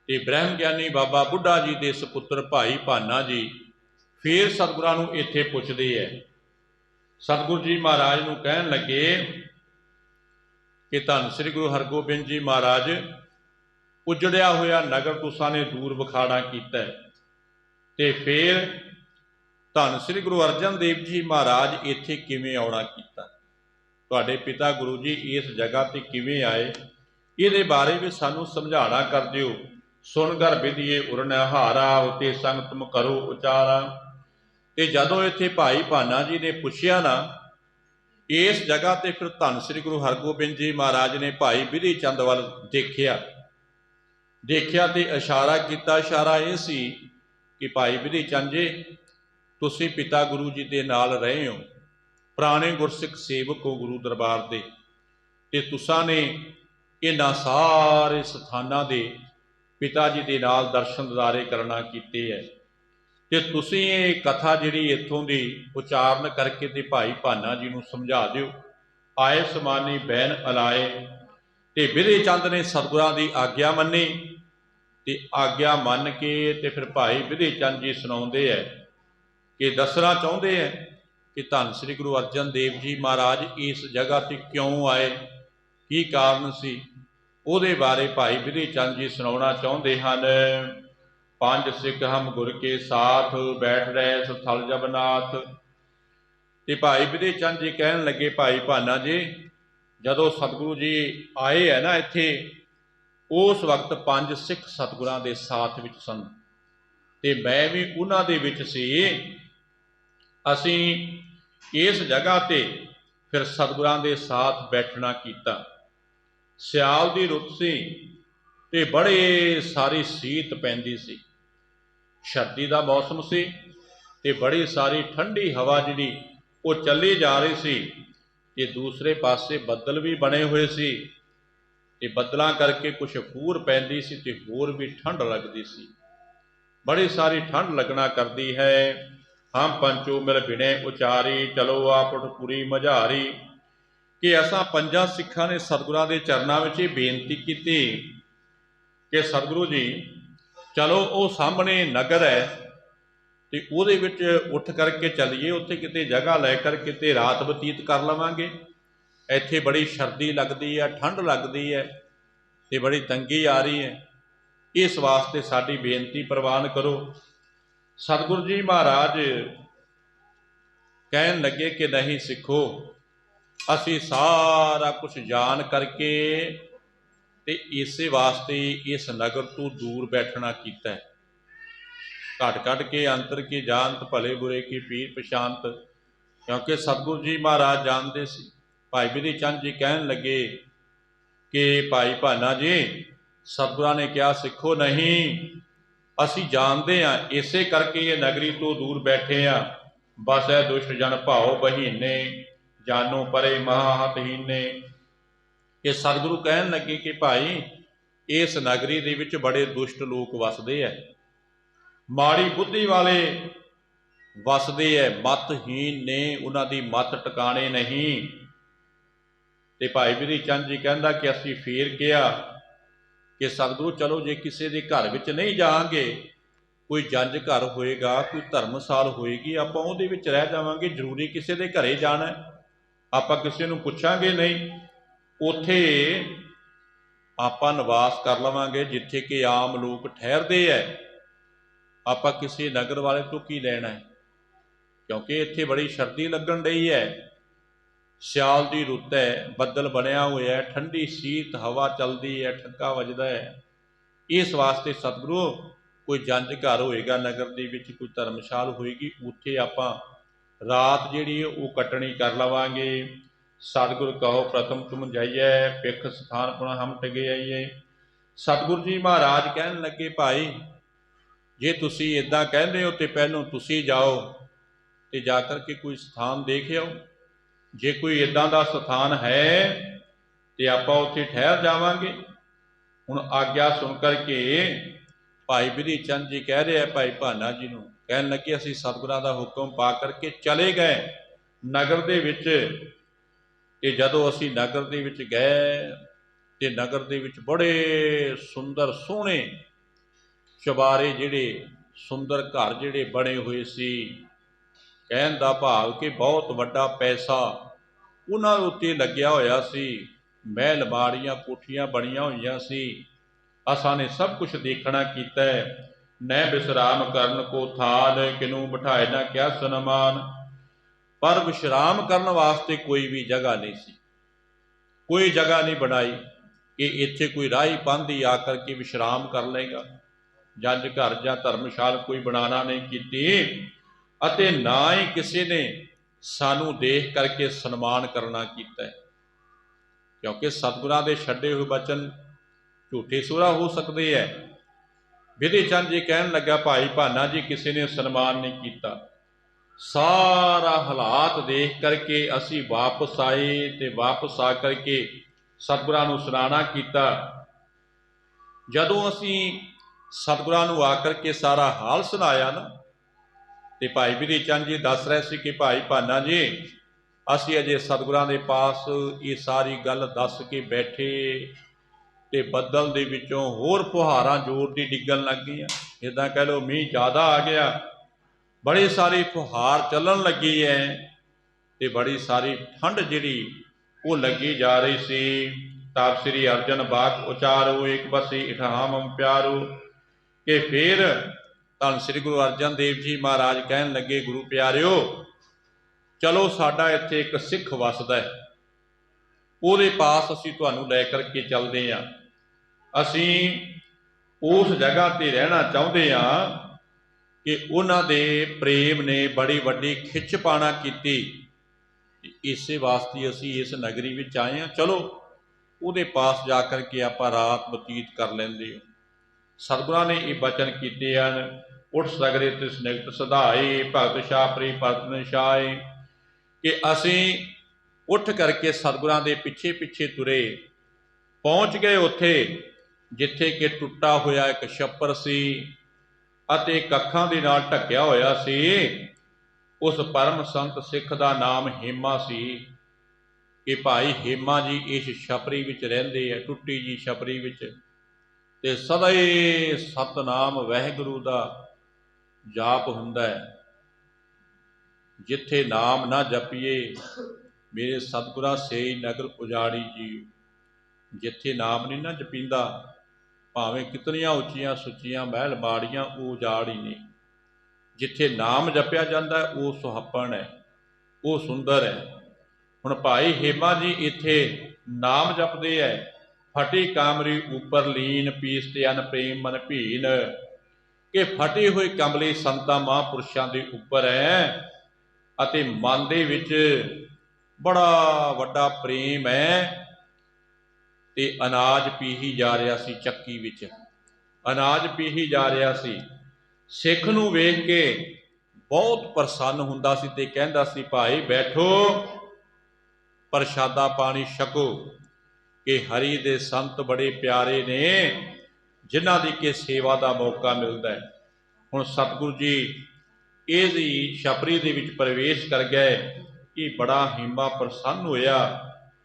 ते ब्रह्म ज्ञानी बाबा बुढ़ा जी दे सपुत्र भाई भाना जी फिर सतगुरां नूं इत्थे पुछदे है। सतगुरु जी महाराज नूं कहन लगे कि धन श्री गुरु हरगोबिंद जी महाराज उजड़िया होया नगर तुसां ने दूर बखाड़ा कीता है। ते फिर धन श्री गुरु अर्जन देव जी महाराज इत्थे किवें आउणा कीता, तुहाडे पिता गुरु जी इस जगह ते किवें आए, इहदे बारे भी सानू समझाना कर दिओ। सुन घर विधिए उरनहारा, उते संग तुम करो उचारा। ते जदों इत्थे भाई भाना जी ने पुछया ना, इस जगह ते फिर धन श्री गुरु हरगोबिंद जी महाराज ने भाई विधि चंद वाल देखिया ते इशारा किया। इशारा यह सी कि भाई विधि चंद जी तुसीं पिता गुरु जी दे नाल रहे हो, पुराने गुरसिख सेवक हो गुरु दरबार दे, ते तुसां ने इन्हां सारे स्थानां दे पिता जी दे नाल दर्शन दीदारे करना कीते है। ते तुसीं ये कथा जिहड़ी इत्थों दी उचारण करके ते भाई भाना जी नूं समझा दिओ। आए समानी बैन अलाए, ते विधि चंद ने सतगुरां दी आग्या मन्नी, ते आग्या मन के ते फिर भाई विधि चंद जी सुणाउंदे है कि दसना चाहुंदे है कि धन श्री गुरु अर्जन देव जी महाराज इस जगह ते क्यों आए, की कारण सी, उहदे बारे भाई विधि चंद जी सुणाउणा चाहुंदे हन। 5 सिख हम गुर के साथ, बैठ रहे स्थल जबनाथ। ते भाई विधि चंद जी कहन लगे भाई भाना जी जदों सतगुरु जी आए है ना इत्थे, उस वक्त 5 सिख सतगुरां दे साथ विच सन, ते मैं भी उन्हां दे विच सी। असीं इस जगह ते फिर सतगुरां दे साथ बैठना कीता। सियाल दी रुत सी ते बड़े सारी सीत पैंदी सी, सर्दी का मौसम सी ते बड़ी सारी ठंडी हवा जिहड़ी वो चली जा रही सी, ते दूसरे पासे बदल भी बने हुए सी, ते बदलों करके कुछ फूर पैंदी सी ते होर भी ठंड लगती सी। बड़ी सारी ठंड लगना करती है। हम पंचो मिल बिने उचारी, चलो आपटपुरी मझारी। कि असां 5 सिखां ने सतगुरां दे चरनां विच ये बेनती की कि सतगुरु जी चलो वो सामने नगर है, तो वो उठ करके चलीए, उत्थे किते जगह लैकर किते रात बतीत कर लवांगे। इत्थे बड़ी सर्दी लगती है, ठंड लगती है, तो बड़ी तंगी आ रही है, इस वास्ते साडी बेनती प्रवान करो। सतगुरु जी महाराज कहन लगे कि नहीं सिखो, असी सारा कुछ जान करके ते इसे वास्ते इस नगर तो दूर बैठना कीता है। घट घट के अंतर की जानत, भले बुरे की पीर पछानत। क्योंकि सतगुरु जी महाराज जानते सी। भाई बिधि चंद जी कहन लगे कि भाई भाना जी, सतगुरां ने कहा सिखो नहीं, असी जानते हाँ इसे करके ये नगरी तो दूर बैठे हाँ। बस है दुष्ट जन भाओ बहीने, जानो परे महाहतहीने। कि सतगुरु कहन लगे कि भाई इस नगरी दे विच बड़े दुष्ट लोग वसदे है, माड़ी बुद्धि वाले वसदे है, मतहीन ने, उन्हां दी मत टिकाणे नहीं। ते भाई बिधि चंद जी कहंदा कि असीं फेर किया कि सतगुरु चलो जे किसी के घर विच नहीं जावांगे, कोई जंज घर होएगा, कोई धर्मसाल होएगी, आपां उहदे विच रह जावांगे। जरूरी किसी के घरे जाना है, आपां किसी नूं पुछांगे नहीं, उत्थे आपां निवास कर लवांगे जिथे कि आम लोग ठहरदे है। आपां किसी नगर वाले तो की लैना है, क्योंकि इत्थे बड़ी सर्दी लगन रही है। सियाल की रुत है, बदल बनया हुआ है, ठंडी शीत हवा चलती है, ठग्गा वजदा है। इस वास्ते सतगुरु कोई जंज घर होएगा नगर दे विच, कोई धर्मशाल होएगी, उत्थे आपां रात जिहड़ी वो कटनी कर लवांगे। सतगुरु कहो प्रथम तुम जाइए, पिख स्थान पुनः हम टगे आइए। सतगुरु जी महाराज कहन लगे भाई जे तुसी इदां कहंदे हो तो पहलों तुसी जाओ ते जाकर के कोई स्थान देख आओ। जे कोई इदां दा स्थान है तो आपां उत्थे ठहर जावांगे। हुण आग्या सुन करके भाई बिधि चंद जी कह रहे हैं भाई भाना जी नूं, कहन लगे असीं सतगुरां दा हुक्म पा करके चले गए नगर दे विच। ते जदों असीं नगर दे विच गए ते नगर दे विच बड़े सुंदर सोहणे चबारे जिहड़े सुंदर घर जिहड़े बने हुए सी। कहण दा भाव कि बहुत वड्डा पैसा उन्हां उत्ते लग्या होया सी। महल माड़ियां कोठियां बणियां होईयां सी। असां ने सब कुछ देखना कीता है। न विश्राम करन को थान, किनू बिठाए ना क्या सनमान। पर विश्राम करन वास्ते कोई भी जगह नहीं सी, कोई जगह नहीं बनाई कि इत्थे कोई राही पांधी आकर के विश्राम कर लेगा। जंज घर जां धर्मशाल कोई बनाना नहीं कीती, अते ना ही किसी ने सानू देख करके सन्मान करना कीता है। क्योंकि सतगुरां दे छड्डे हुए वचन झूठे सुरा हो सकते हैं। बिधि चंद जी कहन लगा भाई भाना जी किसी ने सन्मान नहीं किया। सारा हालात देख करके असी वापस आए ते वापस आ करके सतगुरां नूं सराहना कीता। जदों असी सतगुरां नूं आकर के सारा हाल सुनाया ना, ते भाई बिधि चंद जी दस रहे सी कि भाई भाना जी असी अजे सतगुरां दे पास ये सारी गल दस के बैठे ते बदल दे विचों होर फुहारां जोर दी डिग्गन लग गईयां। इदां कह लो मींह ज़्यादा आ गया, बड़ी सारी फुहार चलन लगी है ते बड़ी सारी ठंड जिहड़ी वो लगी जा रही सी। ताप श्री अर्जन बाग उचारो, एक बसी इठाम प्यारो। कि फिर धन श्री गुरु अर्जन देव जी महाराज कहन लगे गुरु प्यारिओ चलो साडा इत्थे एक सिख वसदा है, ਉਹਦੇ पास असीं तुहानूं लै करके चलदे हां। असीं उस जगह ते रहना चाहुंदे हां कि उन्हां दे प्रेम ने बड़ी वड्डी खिच पाना कीती। इसे वास्ते असीं इस नगरी विच आए हां, चलो ਉਹਦੇ पास जा करके आपां रात बतीत कर लैंदे हो। सतगुरां ने ये वचन कीते हन, उठ सगरे तिस निकट सधाए, भगत शाह प्री परतन छाए। कि असीं उठ करके सतगुरां दे पिछे पिछे तुरे, पहुँच गए उत्थे जिथे कि टुटा होया एक छप्पर सी अते कखां दे नाल ढकिया होया सी। उस परम संत सिख दा नाम हेमा सी। कि भाई हेमा जी इस छपरी विच रहिंदे है, टुट्टी जी छपरी विच, ते सदा ही सतनाम वाहिगुरू दा जाप हुंदा है। जिथे नाम ना जपीए मेरे सतगुरा सेई नगर उजाड़ी जी। जिथे नाम नहीं ना जपींदा भावें कितनियां उच्चियां सुच्चियां महल माड़ियां वो उजाड़ ही नहीं। जिथे नाम जपिया जाता है वो सुहप्पण है, वो सुंदर है। हुण भाई हेमा जी इत्थे नाम जपदे है, फटी कामरी ऊपर लीन पीसते अन प्रेम मन भीन, कि फटे हुए कमले संतां महापुरुषां दे उपर है अते मन दे विच बड़ा वड्डा प्रेम है। ते अनाज पीही जा रहा सी, ਚੱਕੀ ਵਿੱਚ अनाज पीही जा रहा सी। सिख नूं वेख के बहुत प्रसन्न हुंदा सी ते कहंदा सी भाई बैठो प्रशादा पानी छको, कि हरि दे संत बड़े प्यारे ने जिन्हां दी कि सेवा का मौका मिलता है। हुण सतगुरु जी इहदी छपरी दे विच प्रवेश कर गए कि बड़ा हीमा प्रसन्न होया,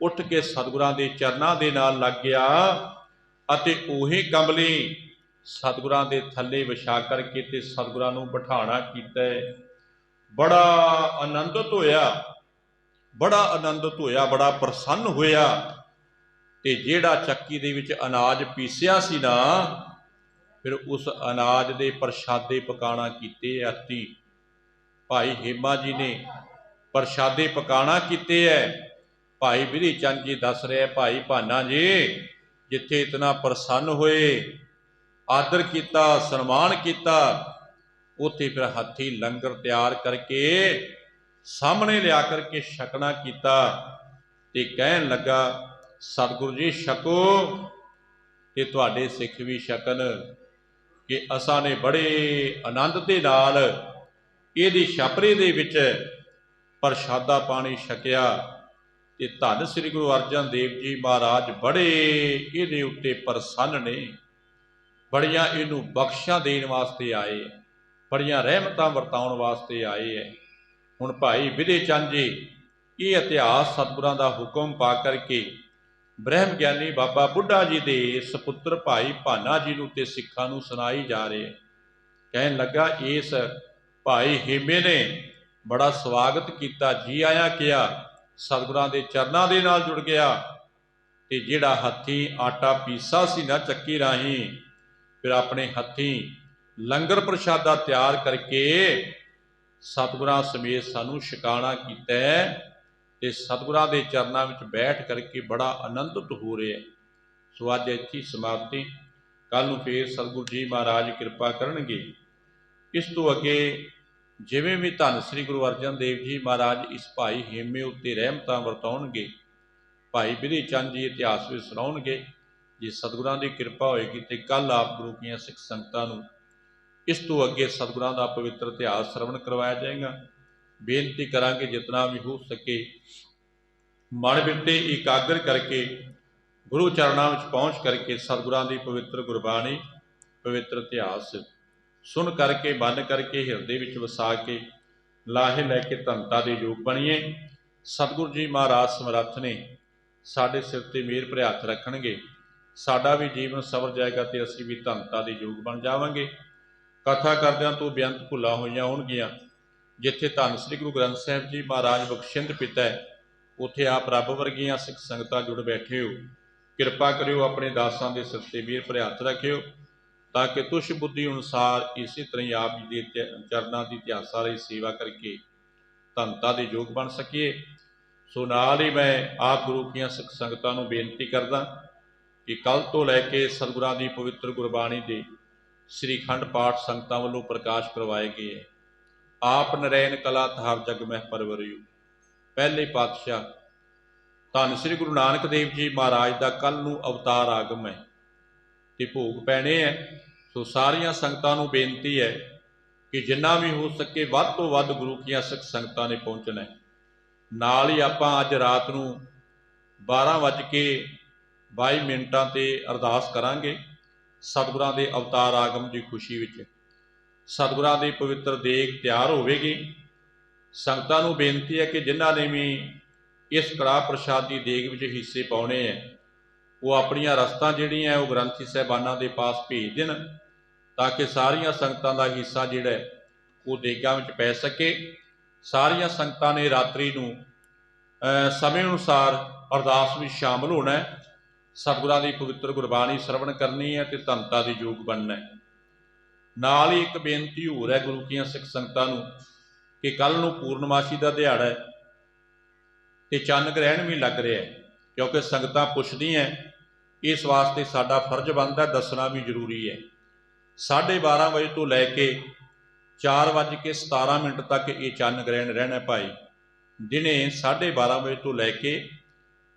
उठ के सतगुरां दे चरनां दे नाल लग गया अते उही कमली सतगुरां दे थल्ले विछा करके ते सतगुरां नूं बिठाणा कीता है। बड़ा आनंदित होया, बड़ा आनंदित होया, बड़ा प्रसन्न होया। ते जिहड़ा ਚੱਕੀ ਦੇ ਵਿੱਚ अनाज पीसिया सी ना, फिर उस अनाज दे प्रशादे पकाणा कीते अति भाई हेमा जी ने प्रशादे पकाणा कीते है। भाई बिधि चंद जी दस रहे भाई भाना जी जिथे इतना प्रसन्न होए, आदर किया, सन्मान किया, उत्थे फिर हथी लंगर तैयार करके सामने लिया करके छकना किया ते कहन लगा सतगुरु जी छको ते तुहाडे सिख भी छकन, कि असां ने बड़े आनंद दे नाल इहदी छपरी दे विच प्रशादा पानी छकिया ते धन श्री गुरु अर्जन देव जी महाराज बड़े इहदे उत्ते प्रसन्न ने, बड़ियां इनू बख्शिशां देण वास्ते आए, बड़ियां रहमतां वरताउण वास्ते आए है। हुण भाई विधि चंद जी ये इतिहास सतगुरां दा हुक्म पा करके ब्रह्म ज्ञानी बाबा बुढ़ा जी दे सपुत्र भाई भाना जी नूं ते सिखां नूं सुनाई जा रहे। कहन लगा इस भाई हेमे ने बड़ा स्वागत किया, जी आया किया, सतगुरां दे चरनां दे नाल जुड़ गया ते जिहड़ा हत्थी आटा पीसा सी ना ਚੱਕੀ राही, फिर अपने हथी लंगर प्रशादा तैयार करके सतगुरां समेत सानू छकाणा कीता है ते सतगुरां दे चरनां विच बैठ करके बड़ा आनंदित हो रहे हैं। सो अज इत्थे समाप्ति, कल नूं फिर सतगुरु जी महाराज किरपा करनगे। इस तो अगे जिवें भी धन श्री गुरु अर्जन देव जी महाराज इस भाई हेमे उत्ते रहमतां वरताउणगे, भाई बिधि चंद जी इतिहास विच सुणाउणगे। जे सतगुरां की किरपा होएगी तो कल आप गुरु की सिख संगतां नूं इस तो अगे सतगुरां का पवित्र इतिहास श्रवण करवाया जाएगा। बेनती करांगे जितना भी हो सके मन बिरते एकाग्र करके गुरु चरणों में पहुँच करके सतगुरां की पवित्र गुरबाणी पवित्र इतिहास सुन करके मन करके हिरदे विच वसा के लाहे लैके धनता के योग बणीए। सतगुरु जी महाराज समर्थ ने साडे सिर ते मेहर भरे हत्थ रखणगे, साडा भी जीवन सवर जाएगा तो असीं भी धनता के योग बन जावांगे। कथा करदिआं तो बेअंत भुलां होईआं होणगीआं। जिथे धन श्री गुरु ग्रंथ साहिब जी महाराज बख्शिंद पिता है, उत्थे आप रब वर्गियां सिख संगतां जुड़ बैठे हो। किरपा करियो अपने दासां दे सिर ते मेहर भरे हत्थ रखियो, ताकि तुश बुद्धि अनुसार इसी तरह ही आप जी के चरनां की इतिहासां रही सेवा करके धनता के योग बन सकीए। सो नाल ही मैं आप गुरु की सिख संगतां नूं बेनती करदा कि कल तो लैके सतगुरां की पवित्र गुरबाणी के श्री खंड पाठ संगतां वल्लों प्रकाश करवाए गए हैं। आप नरैन कला धार जग मह परवरियो। पहले पातशाह धन श्री गुरु नानक देव जी महाराज का कल नूं अवतार आगम है ते भोग पैने है। सो सारियां संगतां नूं बेनती है कि जिन्ना भी हो सके वध तो वध गुरु की सिख संगतां ने पहुँचना है। नाल ही आपां अज रात नूं 12:22 ते अरदास करांगे सतगुरां दे अवतार आगम की खुशी विच। सतगुरां दी पवित्र देग तैयार होवेगी। संगतां नूं बेनती है कि जिन्हां ने भी इस कड़ाह प्रसाद की देग विच हिस्से पाउणे है, वो अपनियां रस्तां जिहड़ियां वो ग्रंथी साहिबानां दे पास भेज देण, ताकि सारियां संगतां दा हिस्सा जिहड़ा वो देगां विच पै सके। सारियां संगतां ने रात्रि नूं समय अनुसार अरदास में शामिल होना है, सतगुरां की पवित्र गुरबाणी श्रवण करनी है तो धनता के योग बनना है। ਨਾਲ ਹੀ ਇੱਕ ਬੇਨਤੀ ਹੋਰ ਹੈ ਗੁਰੂ ਕੀਆਂ ਸਿੱਖ ਸੰਗਤਾਂ ਨੂੰ ਕਿ ਕੱਲ੍ਹ ਨੂੰ ਪੂਰਨਮਾਸ਼ੀ ਦਾ ਦਿਹਾੜਾ ਹੈ ਤੇ ਚੰਨ ਗ੍ਰਹਿਣ ਵੀ ਲੱਗ ਰਿਹਾ ਹੈ, ਕਿਉਂਕਿ ਸੰਗਤਾਂ ਪੁੱਛਦੀਆਂ, ਇਸ ਵਾਸਤੇ ਸਾਡਾ ਫਰਜ਼ ਬਣਦਾ ਦੱਸਣਾ ਵੀ ਜ਼ਰੂਰੀ ਹੈ। 12:30 ਵਜੇ ਤੋਂ ਲੈ ਕੇ 4:17 ਤੱਕ ਇਹ ਚੰਨ ਗ੍ਰਹਿਣ ਰਹਿਣਾ ਭਾਈ। ਦਿਨੇ 12:30 ਵਜੇ ਤੋਂ ਲੈ ਕੇ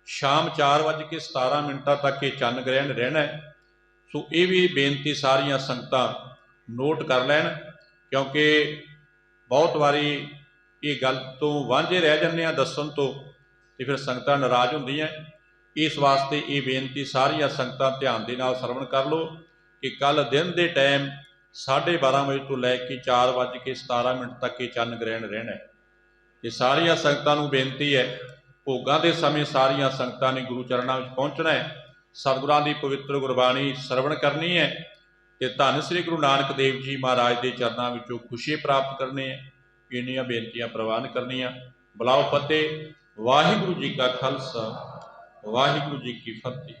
ਸ਼ਾਮ 4:17 ਤੱਕ ਇਹ ਚੰਨ ਗ੍ਰਹਿਣ ਰਹਿਣਾ ਹੈ। ਸੋ ਇਹ ਵੀ ਬੇਨਤੀ ਸਾਰੀਆਂ ਸੰਗਤਾਂ ਨੋਟ ਕਰ ਲੈਣ, ਕਿਉਂਕਿ ਬਹੁਤ ਵਾਰੀ ਇਹ ਗੱਲ ਤੋਂ ਵਾਂਝੇ ਰਹਿ ਜਾਂਦੇ ਆ ਦੱਸਣ ਤੋਂ, ਤੇ ਫਿਰ ਸੰਗਤਾਂ ਨਾਰਾਜ਼ ਹੁੰਦੀਆਂ। ਇਸ ਵਾਸਤੇ ਇਹ ਬੇਨਤੀ ਸਾਰੀਆਂ ਸੰਗਤਾਂ ਧਿਆਨ ਦੇ ਨਾਲ ਸਰਵਣ ਕਰ ਲਓ ਕਿ ਕੱਲ੍ਹ ਦਿਨ ਦੇ ਟਾਈਮ 12:30 ਵਜੇ ਤੋਂ ਲੈ ਕੇ 4:17 ਤੱਕ ਇਹ ਚੰਨ ਗ੍ਰਹਿਣ ਰਹਿਣਾ ਹੈ। ਤੇ ਸਾਰੀਆਂ ਸੰਗਤਾਂ ਨੂੰ ਬੇਨਤੀ ਹੈ, ਭੋਗਾਂ ਦੇ ਸਮੇਂ ਸਾਰੀਆਂ ਸੰਗਤਾਂ ਨੇ ਗੁਰੂ ਚਰਨਾਂ ਵਿੱਚ ਪਹੁੰਚਣਾ ਹੈ, ਸਤਿਗੁਰਾਂ ਦੀ ਪਵਿੱਤਰ ਗੁਰਬਾਣੀ ਸਰਵਣ ਕਰਨੀ ਹੈ ਤੇ ਧੰਨ ਸ੍ਰੀ ਗੁਰੂ ਨਾਨਕ ਦੇਵ ਜੀ ਮਹਾਰਾਜ ਦੇ ਚਰਨਾਂ ਵਿੱਚੋਂ ਖੁਸ਼ੀ ਪ੍ਰਾਪਤ ਕਰਨੀ ਹੈ। ਇੰਨੀਆਂ ਬੇਨਤੀਆਂ ਪ੍ਰਵਾਨ ਕਰਨੀਆਂ। ਬੁਲਾਓ ਫਤਿਹ। ਵਾਹਿਗੁਰੂ ਜੀ ਕਾ ਖਾਲਸਾ, ਵਾਹਿਗੁਰੂ ਜੀ ਕੀ ਫਤਿਹ।